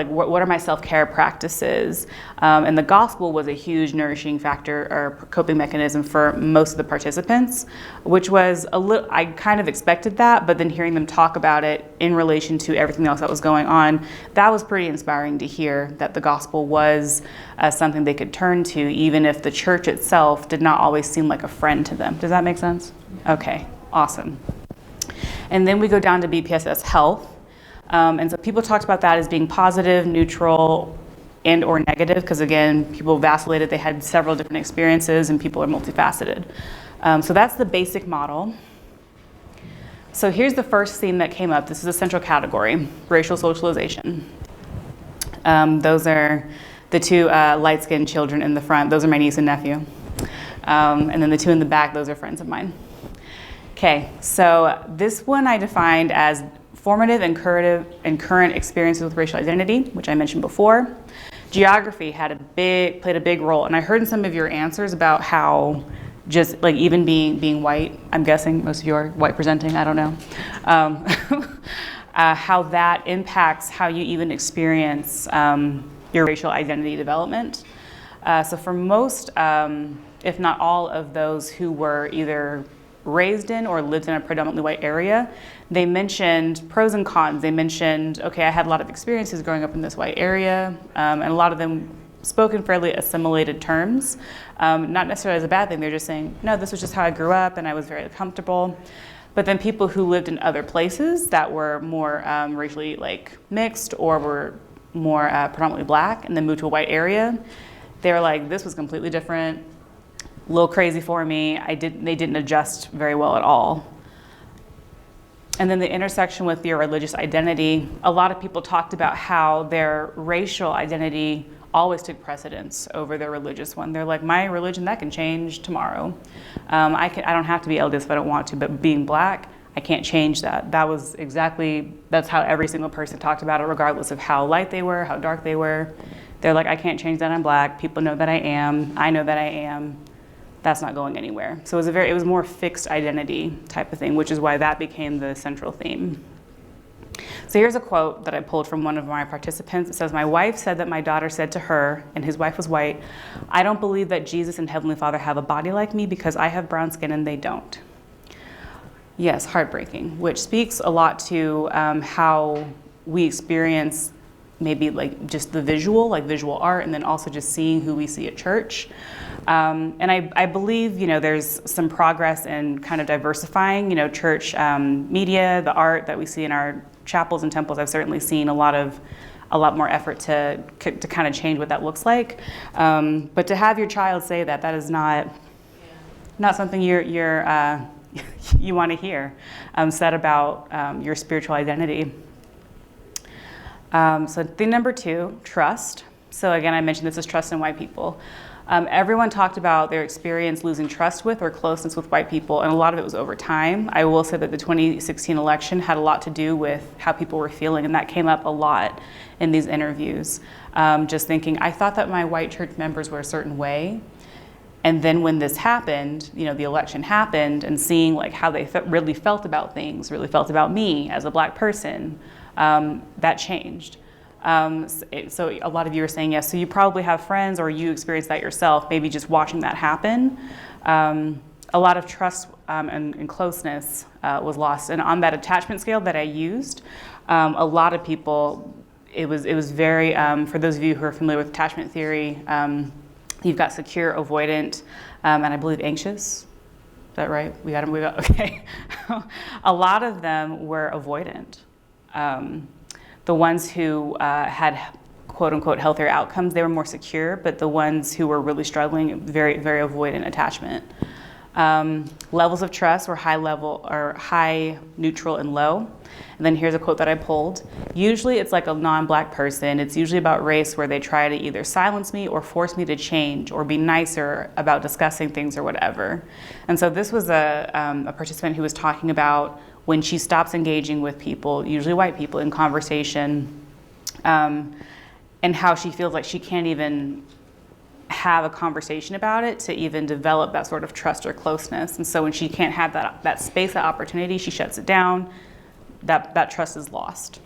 what are my self-care practices? And the gospel was a huge nourishing factor or coping mechanism for most of the participants, which was I kind of expected that, but then hearing them talk about it in relation to everything else that was going on, that was pretty inspiring to hear that the gospel was something they could turn to, even if the church itself did not always seem like a friend to them. Does that make sense? Okay, awesome. And then we go down to BPSS health. And so people talked about that as being positive, neutral, and or negative, because again, people vacillated, they had several different experiences, and people are multifaceted. So that's the basic model. So here's the first theme that came up. This is a central category, racial socialization. Those are the 2 light-skinned children in the front. Those are my niece and nephew. And then the 2 in the back, those are friends of mine. Okay, so this one I defined as formative and current experiences with racial identity, which I mentioned before. Geography played a big role, and I heard in some of your answers about how just like even being white, I'm guessing most of you are white presenting, I don't know, how that impacts how you even experience your racial identity development. So for most, if not all of those who were either raised in or lived in a predominantly white area, they mentioned pros and cons. They mentioned, okay, I had a lot of experiences growing up in this white area, and a lot of them spoke in fairly assimilated terms, not necessarily as a bad thing. They're just saying, no, this was just how I grew up and I was very comfortable. But then people who lived in other places that were more racially like mixed or were more predominantly Black and then moved to a white area, they were like, this was completely different. A little crazy for me. They didn't adjust very well at all. And then the intersection with your religious identity, a lot of people talked about how their racial identity always took precedence over their religious one. They're like, my religion, that can change tomorrow. I don't have to be LDS if I don't want to, but being Black, I can't change that. That's how every single person talked about it, regardless of how light they were, how dark they were. They're like, I can't change that I'm Black. People know that I am. I know that I am. That's not going anywhere. So it was more fixed identity type of thing, which is why that became the central theme. So here's a quote that I pulled from one of my participants. It says, my wife said that my daughter said to her, and his wife was white, I don't believe that Jesus and Heavenly Father have a body like me because I have brown skin and they don't. Yes, heartbreaking, which speaks a lot to how we experience maybe like just the visual, like visual art, and then also just seeing who we see at church. And I believe, there's some progress in kind of diversifying, church media, the art that we see in our chapels and temples. I've certainly seen a lot more effort to kind of change what that looks like. But to have your child say that is not something you want to hear said about your spiritual identity. So thing number 2, trust. So again, I mentioned this is trust in white people. Everyone talked about their experience losing trust with or closeness with white people, and a lot of it was over time. I will say that the 2016 election had a lot to do with how people were feeling, and that came up a lot in these interviews. Just thinking, I thought that my white church members were a certain way, and then when this happened, the election happened, and seeing like how they really felt about things, really felt about me as a Black person, that changed. So a lot of you are saying yes, so you probably have friends or you experienced that yourself, maybe just watching that happen. A lot of trust and closeness was lost. And on that attachment scale that I used, a lot of people, it was very, for those of you who are familiar with attachment theory, you've got secure, avoidant, and I believe anxious. Is that right? We got okay. A lot of them were avoidant. The ones who had quote unquote healthier outcomes, they were more secure, but the ones who were really struggling, very, very avoidant attachment. Levels of trust were high, neutral, and low. And then here's a quote that I pulled. Usually it's like a non-Black person. It's usually about race where they try to either silence me or force me to change or be nicer about discussing things or whatever. And so this was a participant who was talking about when she stops engaging with people, usually white people, in conversation, and how she feels like she can't even have a conversation about it to even develop that sort of trust or closeness. And so when she can't have that space, that opportunity, she shuts it down, that trust is lost.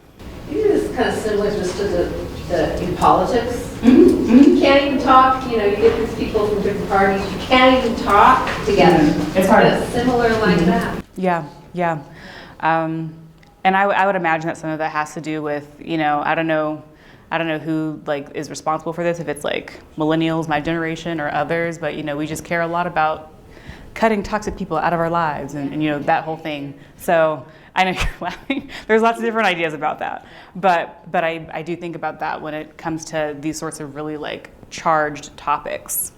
This is kind of similar just to the in politics. You can't even talk, you get these people from different parties, you can't even talk together. It's hard. It's similar like that. Yeah. And I would imagine that some of that has to do with, I don't know who is responsible for this, if it's like millennials, my generation, or others, but we just care a lot about cutting toxic people out of our lives and that whole thing. So I know you're laughing. There's lots of different ideas about that, but I do think about that when it comes to these sorts of really charged topics.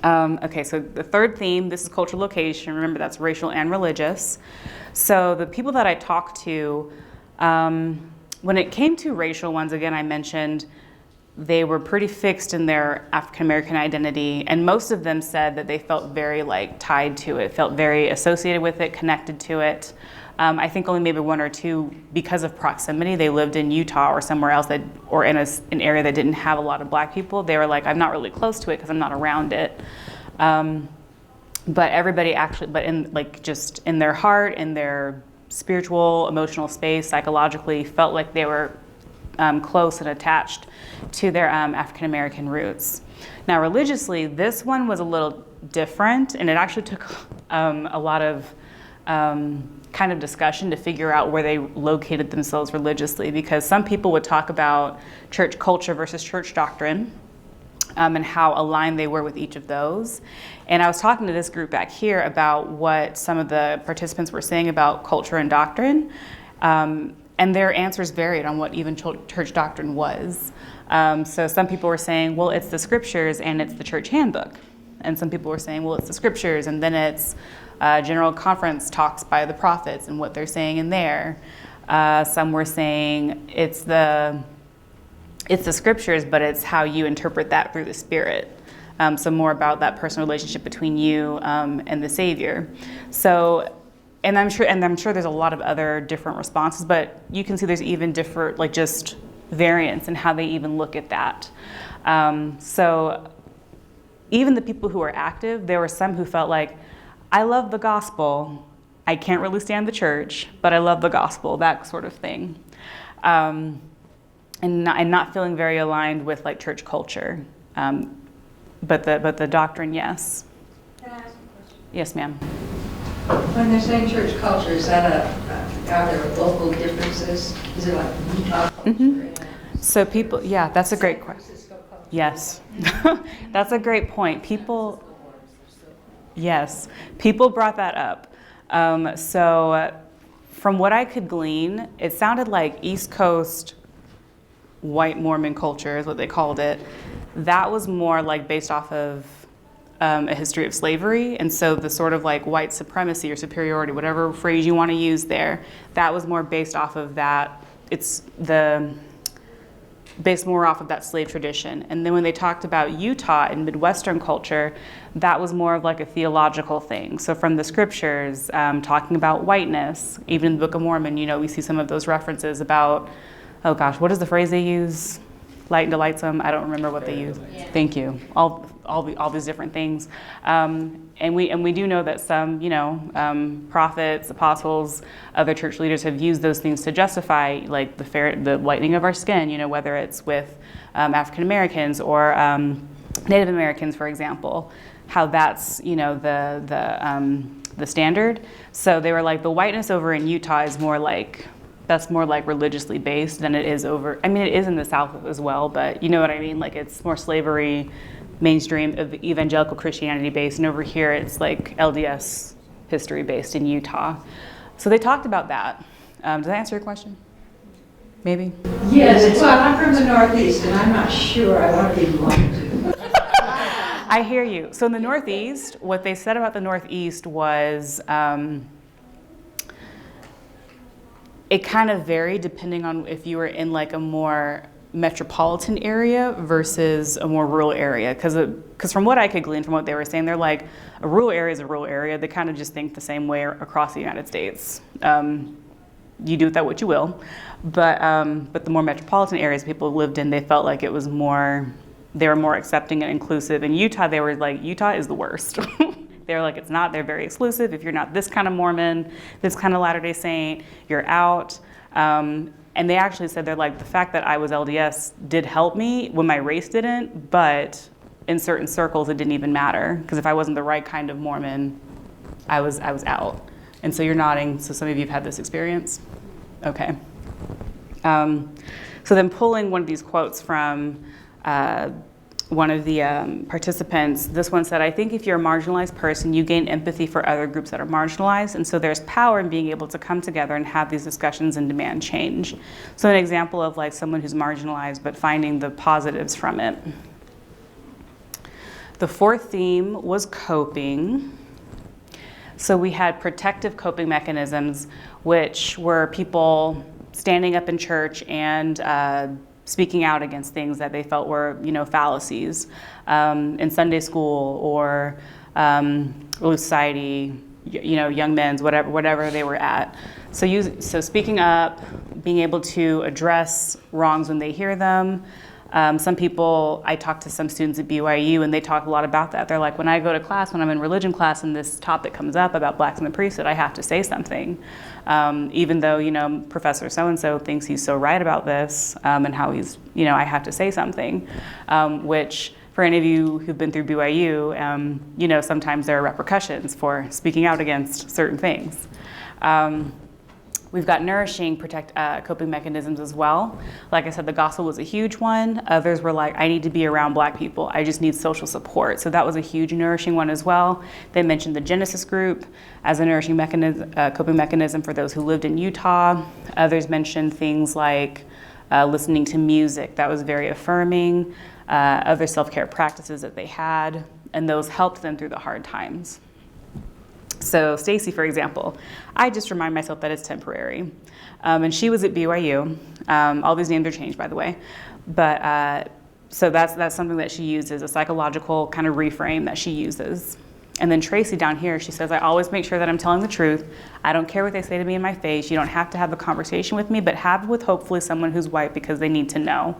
Okay, so the third theme, this is cultural location. Remember, that's racial and religious. So the people that I talked to, when it came to racial ones, again, I mentioned they were pretty fixed in their African American identity, and most of them said that they felt very tied to it, felt very associated with it, connected to it. I think only maybe 1 or 2, because of proximity, they lived in Utah or somewhere else or in an area that didn't have a lot of Black people. They were like, I'm not really close to it because I'm not around it. But everybody actually, just in their heart, in their spiritual, emotional space, psychologically, felt like they were close and attached to their African American roots. Now, religiously, this one was a little different, and it actually took a lot of kind of discussion to figure out where they located themselves religiously, because some people would talk about church culture versus church doctrine, and how aligned they were with each of those. And I was talking to this group back here about what some of the participants were saying about culture and doctrine, and their answers varied on what even church doctrine was. So some people were saying, well, it's the scriptures and it's the church handbook. And some people were saying, well, it's the scriptures and then it's general conference talks by the prophets and what they're saying in there. Some were saying it's the it's the scriptures, but it's how you interpret that through the Spirit. So more about that personal relationship between you and the Savior. So, and I'm sure there's a lot of other different responses, but you can see there's even different, like just variants in how they even look at that. So even the people who are active, there were some who felt like, I love the gospel. I can't really stand the church, but I love the gospel, that sort of thing. And not feeling very aligned with like church culture. But the doctrine, yes. Can I ask a question? Yes, ma'am. When they're saying church culture, is that are there local differences? Is it like Utah culture? Mm-hmm. So people, yeah, that's a great question. Yes, that's a great point. People, yes, people brought that up. So from what I could glean, it sounded like East Coast white Mormon culture is what they called it. That was more like based off of a history of slavery. And so the sort of like white supremacy or superiority, whatever phrase you want to use there, that was more based off of that. It's based more off of that slave tradition. And then when they talked about Utah and Midwestern culture, that was more of like a theological thing. So from the scriptures, talking about whiteness, even in the Book of Mormon, you know, we see some of those references about, oh gosh, what is the phrase they use? Light and delightsome. I don't remember what they use. Yeah. Thank you. All these different things, and we do know that some, you know, prophets, apostles, other church leaders have used those things to justify like the lightening of our skin. You know, whether it's with African Americans or Native Americans, for example, how that's, you know, the standard. So they were like, the whiteness over in Utah is more like, that's more like religiously based than it is over, I mean, it is in the South as well, but you know what I mean? Like it's more slavery, mainstream of evangelical Christianity based, and over here it's like LDS history based in Utah. So they talked about that. Does that answer your question? Maybe? Yes, well, I'm from the Northeast and I'm not sure I want to be lied to. I hear you. So in the Northeast, what they said about the Northeast was, it kind of varied depending on if you were in like a more metropolitan area versus a more rural area. Because from what I could glean from what they were saying, they're like, a rural area is a rural area. They kind of just think the same way across the United States. You do with that what you will. But the more metropolitan areas people lived in, they felt like it was more, they were more accepting and inclusive. In Utah, they were like, Utah is the worst. They're like, it's not, they're very exclusive. If you're not this kind of Mormon, this kind of Latter-day Saint, you're out. And they actually said, they're like, the fact that I was LDS did help me when my race didn't, but in certain circles, it didn't even matter. Because if I wasn't the right kind of Mormon, I was out. And so you're nodding, so some of you have had this experience? Okay. So then pulling one of these quotes from one of the participants, this one said, I think if you're a marginalized person, you gain empathy for other groups that are marginalized, and so there's power in being able to come together and have these discussions and demand change. So an example of like someone who's marginalized but finding the positives from it. The fourth theme was coping. So we had protective coping mechanisms, which were people standing up in church and speaking out against things that they felt were, you know, fallacies in Sunday school or Relief Society, you know, Young Men's, whatever they were at. So speaking up, being able to address wrongs when they hear them. Some people, I talked to some students at BYU and they talk a lot about that. They're like, when I go to class, when I'm in religion class and this topic comes up about blacks in the priesthood, I have to say something. Even though, you know, Professor so-and-so thinks he's so right about this and how he's, you know, I have to say something, which for any of you who've been through BYU, you know, sometimes there are repercussions for speaking out against certain things. We've got nourishing coping mechanisms as well. Like I said, the gospel was a huge one. Others were like, I need to be around black people. I just need social support. So that was a huge nourishing one as well. They mentioned the Genesis group as a nourishing mechanism, coping mechanism for those who lived in Utah. Others mentioned things like listening to music. That was very affirming. Other self-care practices that they had, and those helped them through the hard times. So Stacy, for example, I just remind myself that it's temporary. And she was at BYU. All these names are changed, by the way. So that's something that she uses, a psychological kind of reframe that she uses. And then Tracy down here, she says, I always make sure that I'm telling the truth. I don't care what they say to me in my face. You don't have to have a conversation with me, but have it with hopefully someone who's white because they need to know.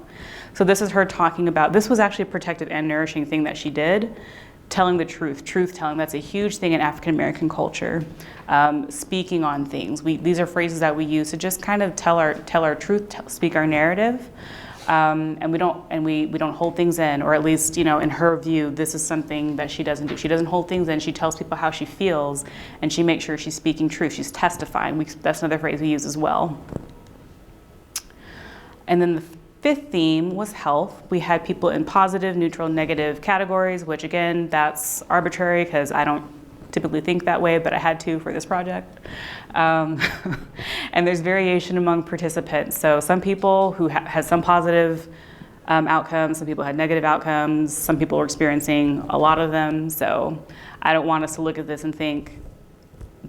So this is her talking about, this was actually a protective and nourishing thing that she did, telling the truth, truth telling. That's a huge thing in African American culture. Speaking on things. These are phrases that we use to just kind of tell our truth, speak our narrative. And we don't hold things in, or at least, in her view, this is something that she doesn't do. She doesn't hold things in. She tells people how she feels, and she makes sure she's speaking truth. She's testifying. That's another phrase we use as well. And then the fifth theme was health. We had people in positive, neutral, negative categories, which again, that's arbitrary because I don't typically think that way, but I had to for this project. And there's variation among participants. So some people who had some positive outcomes, some people had negative outcomes, some people were experiencing a lot of them. So I don't want us to look at this and think,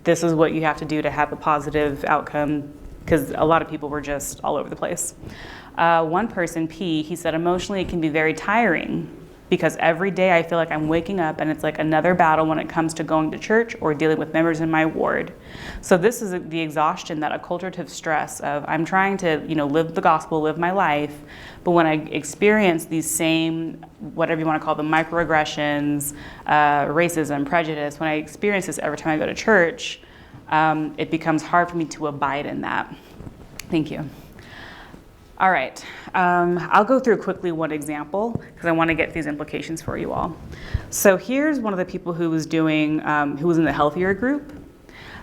this is what you have to do to have a positive outcome, because a lot of people were just all over the place. One person, P, he said, emotionally it can be very tiring, because every day I feel like I'm waking up and it's like another battle when it comes to going to church or dealing with members in my ward. So this is the exhaustion, that occultative stress of I'm trying to, live the gospel, live my life, but when I experience these same, whatever you want to call them, microaggressions, racism, prejudice, when I experience this every time I go to church, it becomes hard for me to abide in that. Thank you. All right, I'll go through quickly one example because I want to get these implications for you all. So here's one of the people who was doing, who was in the healthier group.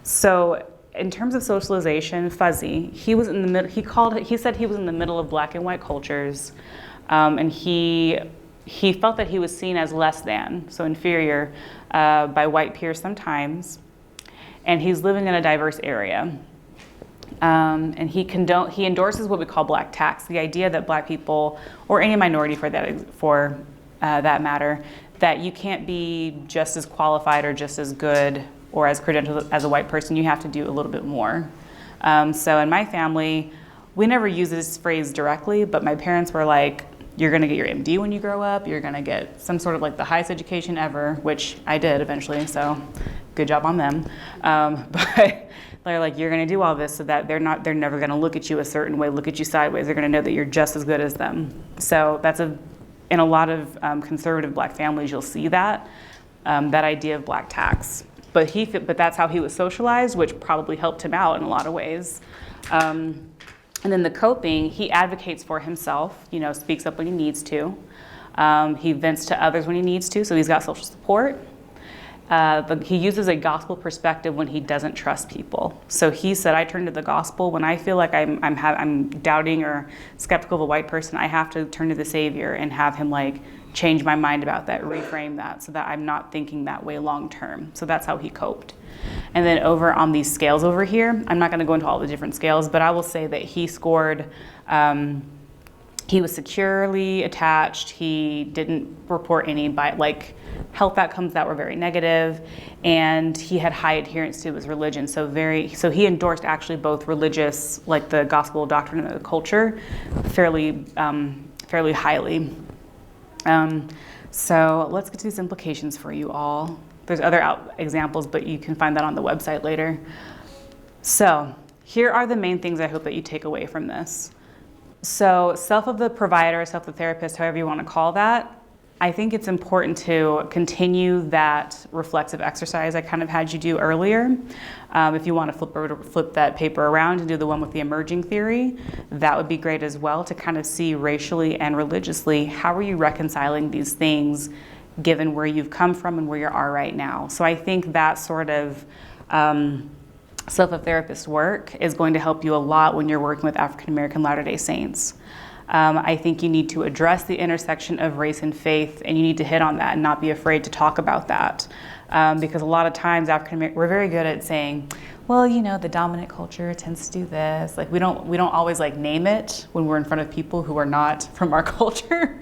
So in terms of socialization, Fuzzy, he was in the middle. He said he was in the middle of black and white cultures, and he felt that he was seen as less than, so inferior, by white peers sometimes, and he's living in a diverse area. And he endorses what we call black tax, the idea that black people, or any minority for that matter, that you can't be just as qualified or just as good or as credentialed as a white person. You have to do a little bit more. So in my family, we never use this phrase directly, but my parents were like, you're gonna get your MD when you grow up, you're gonna get some sort of like the highest education ever, which I did eventually, so good job on them. But they're like, you're gonna do all this so that they're never gonna look at you a certain way, look at you sideways. They're gonna know that you're just as good as them. So that's in a lot of conservative black families, you'll see that idea of black tax. But that's how he was socialized, which probably helped him out in a lot of ways. And then the coping, he advocates for himself, speaks up when he needs to. He vents to others when he needs to, so he's got social support. But he uses a gospel perspective when he doesn't trust people. So he said, I turn to the gospel when I feel like I'm doubting or skeptical of a white person. I have to turn to the Savior and have him change my mind about that, reframe that, so that I'm not thinking that way long term. So that's how he coped. And then over on these scales over here, I'm not going to go into all the different scales, but I will say that he scored. He was securely attached. He didn't report any health outcomes that were very negative, and he had high adherence to his religion. So he endorsed actually both religious, like the gospel doctrine and the culture, fairly highly. So let's get to these implications for you all. There's other examples, but you can find that on the website later. So here are the main things I hope that you take away from this. So self of the provider, self of the therapist, however you want to call that, I think it's important to continue that reflexive exercise I kind of had you do earlier. If you want to flip that paper around and do the one with the emerging theory, that would be great as well, to kind of see racially and religiously, how are you reconciling these things given where you've come from and where you are right now. So I think that sort of self-therapist work is going to help you a lot when you're working with African American Latter-day Saints. I think you need to address the intersection of race and faith, and you need to hit on that and not be afraid to talk about that. Because a lot of times we're very good at saying, well, you know, the dominant culture tends to do this. Like we don't always like name it when we're in front of people who are not from our culture,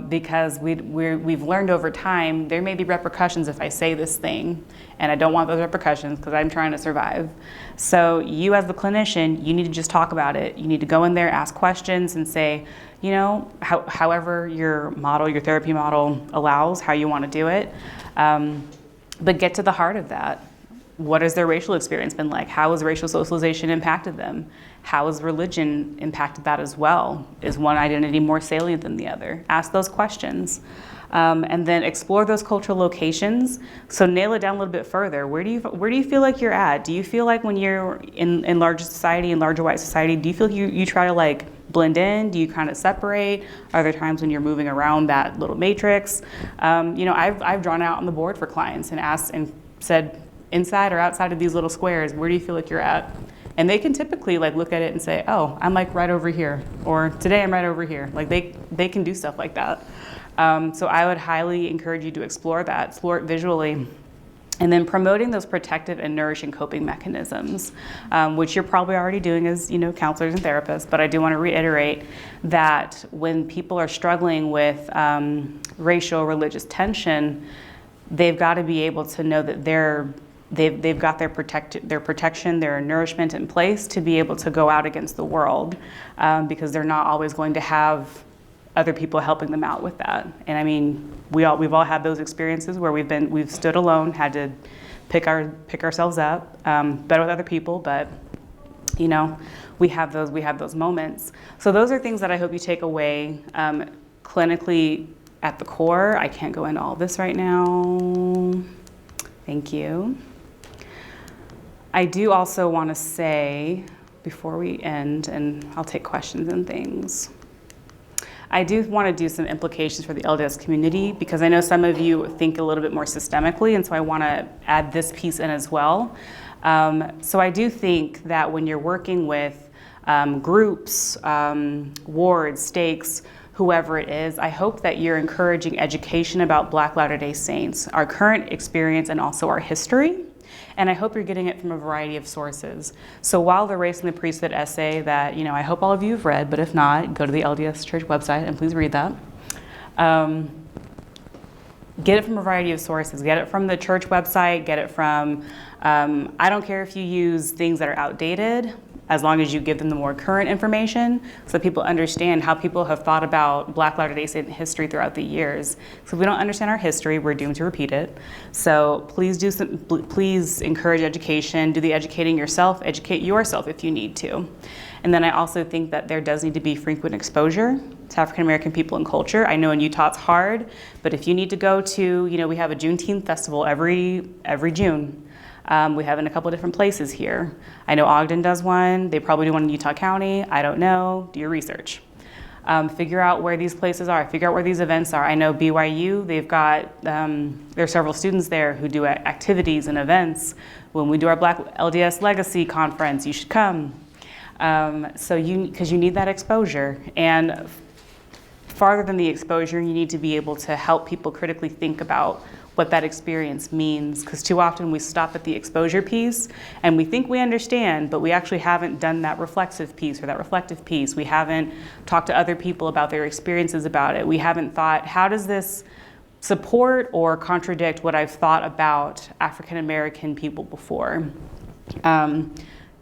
because we've learned over time there may be repercussions if I say this thing, and I don't want those repercussions because I'm trying to survive. So you as the clinician, you need to just talk about it. You need to go in there, ask questions, and say, you know, however your model, your therapy model allows, how you want to do it, but get to the heart of that. What has their racial experience been like? How has racial socialization impacted them? How has religion impacted that as well? Is one identity more salient than the other? Ask those questions. And then explore those cultural locations. So nail it down a little bit further. Where do you feel like you're at? Do you feel like when you're in larger society, in larger white society, do you feel like you try to like blend in? Do you kind of separate? Are there times when you're moving around that little matrix? You know, I've drawn out on the board for clients and asked and said, inside or outside of these little squares, where do you feel like you're at? And they can typically like look at it and say, oh, I'm like right over here, or today I'm right over here. Like they can do stuff like that. So I would highly encourage you to explore that, explore it visually. And then promoting those protective and nourishing coping mechanisms, which you're probably already doing as, you know, counselors and therapists. But I do want to reiterate that when people are struggling with racial, religious tension, they've got to be able to know that they've got their protection, their nourishment in place to be able to go out against the world, because they're not always going to have other people helping them out with that. And I mean, we've all had those experiences where we've stood alone, had to pick ourselves up, better with other people, but you know, we have those moments. So those are things that I hope you take away. Clinically at the core, I can't go into all this right now. Thank you. I do also want to say, before we end, and I'll take questions and things, I do want to do some implications for the LDS community, because I know some of you think a little bit more systemically, and so I want to add this piece in as well. So I do think that when you're working with groups, wards, stakes, whoever it is, I hope that you're encouraging education about Black Latter-day Saints, our current experience and also our history. And I hope you're getting it from a variety of sources. So while the Race and the Priesthood essay that, you know, I hope all of you have read, but if not, go to the LDS Church website and please read that. Get it from a variety of sources. Get it from the church website, get it from, I don't care if you use things that are outdated, as long as you give them the more current information so that people understand how people have thought about Black Latter-day Saint history throughout the years. So if we don't understand our history, we're doomed to repeat it. So please encourage education, do the educating yourself, educate yourself if you need to. And then I also think that there does need to be frequent exposure to African American people and culture. I know in Utah it's hard, but if you need to go to, you know, we have a Juneteenth festival every June. We have in a couple of different places here. I know Ogden does one. They probably do one in Utah County. I don't know. Do your research. Figure out where these places are. Figure out where these events are. I know BYU, they've got, there are several students there who do activities and events. When we do our Black LDS Legacy Conference, you should come. Because you need that exposure. And farther than the exposure, you need to be able to help people critically think about what that experience means, because too often we stop at the exposure piece and we think we understand, but we actually haven't done that reflexive piece or that reflective piece. We haven't talked to other people about their experiences about it. We haven't thought, how does this support or contradict what I've thought about African American people before?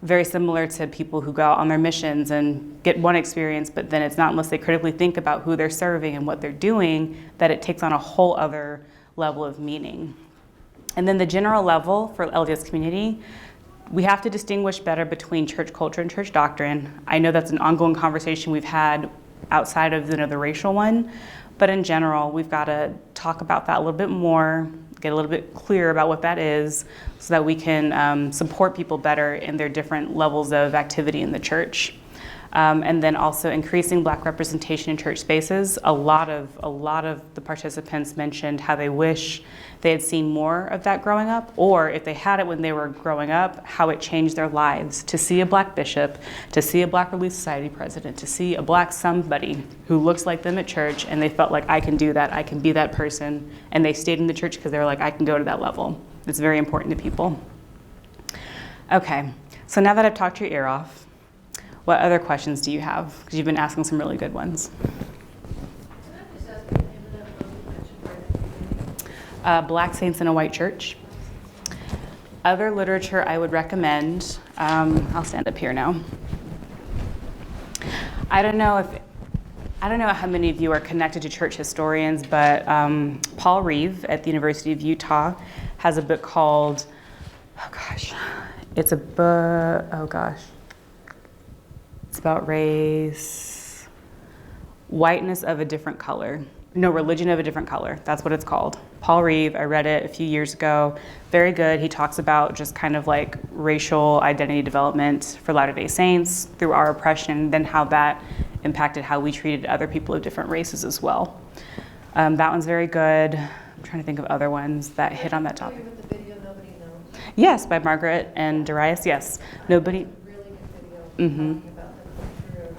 Very similar to people who go out on their missions and get one experience, but then it's not unless they critically think about who they're serving and what they're doing that it takes on a whole other level of meaning. And then the general level for LDS community, we have to distinguish better between church culture and church doctrine. I know that's an ongoing conversation we've had outside of the racial one, but in general, we've got to talk about that a little bit more, get a little bit clearer about what that is so that we can support people better in their different levels of activity in the church. And then also increasing Black representation in church spaces. A lot of the participants mentioned how they wish they had seen more of that growing up, or if they had it when they were growing up, how it changed their lives. To see a Black bishop, to see a Black Relief Society president, to see a Black somebody who looks like them at church, and they felt like, I can do that, I can be that person, and they stayed in the church because they were like, I can go to that level. It's very important to people. Okay, so now that I've talked your ear off, what other questions do you have? Because you've been asking some really good ones. Black Saints in a White Church. Other literature I would recommend, I'll stand up here now. I don't know how many of you are connected to church historians, but Paul Reeve at the University of Utah has a book called, it's about race, whiteness of a different color. No, religion of a different color. That's what it's called. Paul Reeve, I read it a few years ago. Very good. He talks about just kind of like racial identity development for Latter-day Saints through our oppression, then how that impacted how we treated other people of different races as well. That one's very good. I'm trying to think of other ones that hit on that topic. With the video, Nobody Knows. Yes, by Margaret and Darius. Yes, nobody. Really good video Mm-hmm. talking about the culture of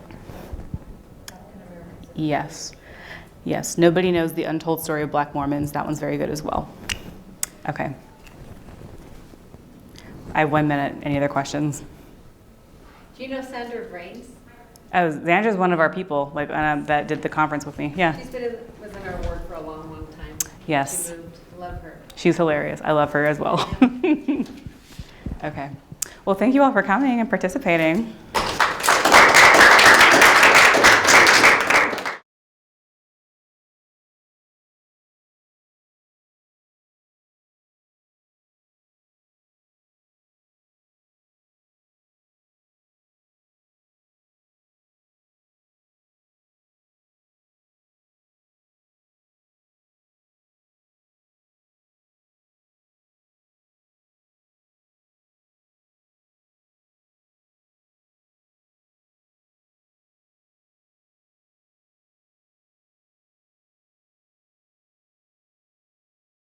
African Americans. Yes. Yes, Nobody Knows the Untold Story of Black Mormons. That one's very good as well. Okay. I have 1 minute. Any other questions? Do you know Sandra Brains? Oh, Xandra's one of our people that did the conference with me. Yeah. Was in our ward for a long, long time. Yes. She moved. Love her. She's hilarious. I love her as well. Okay. Well, thank you all for coming and participating.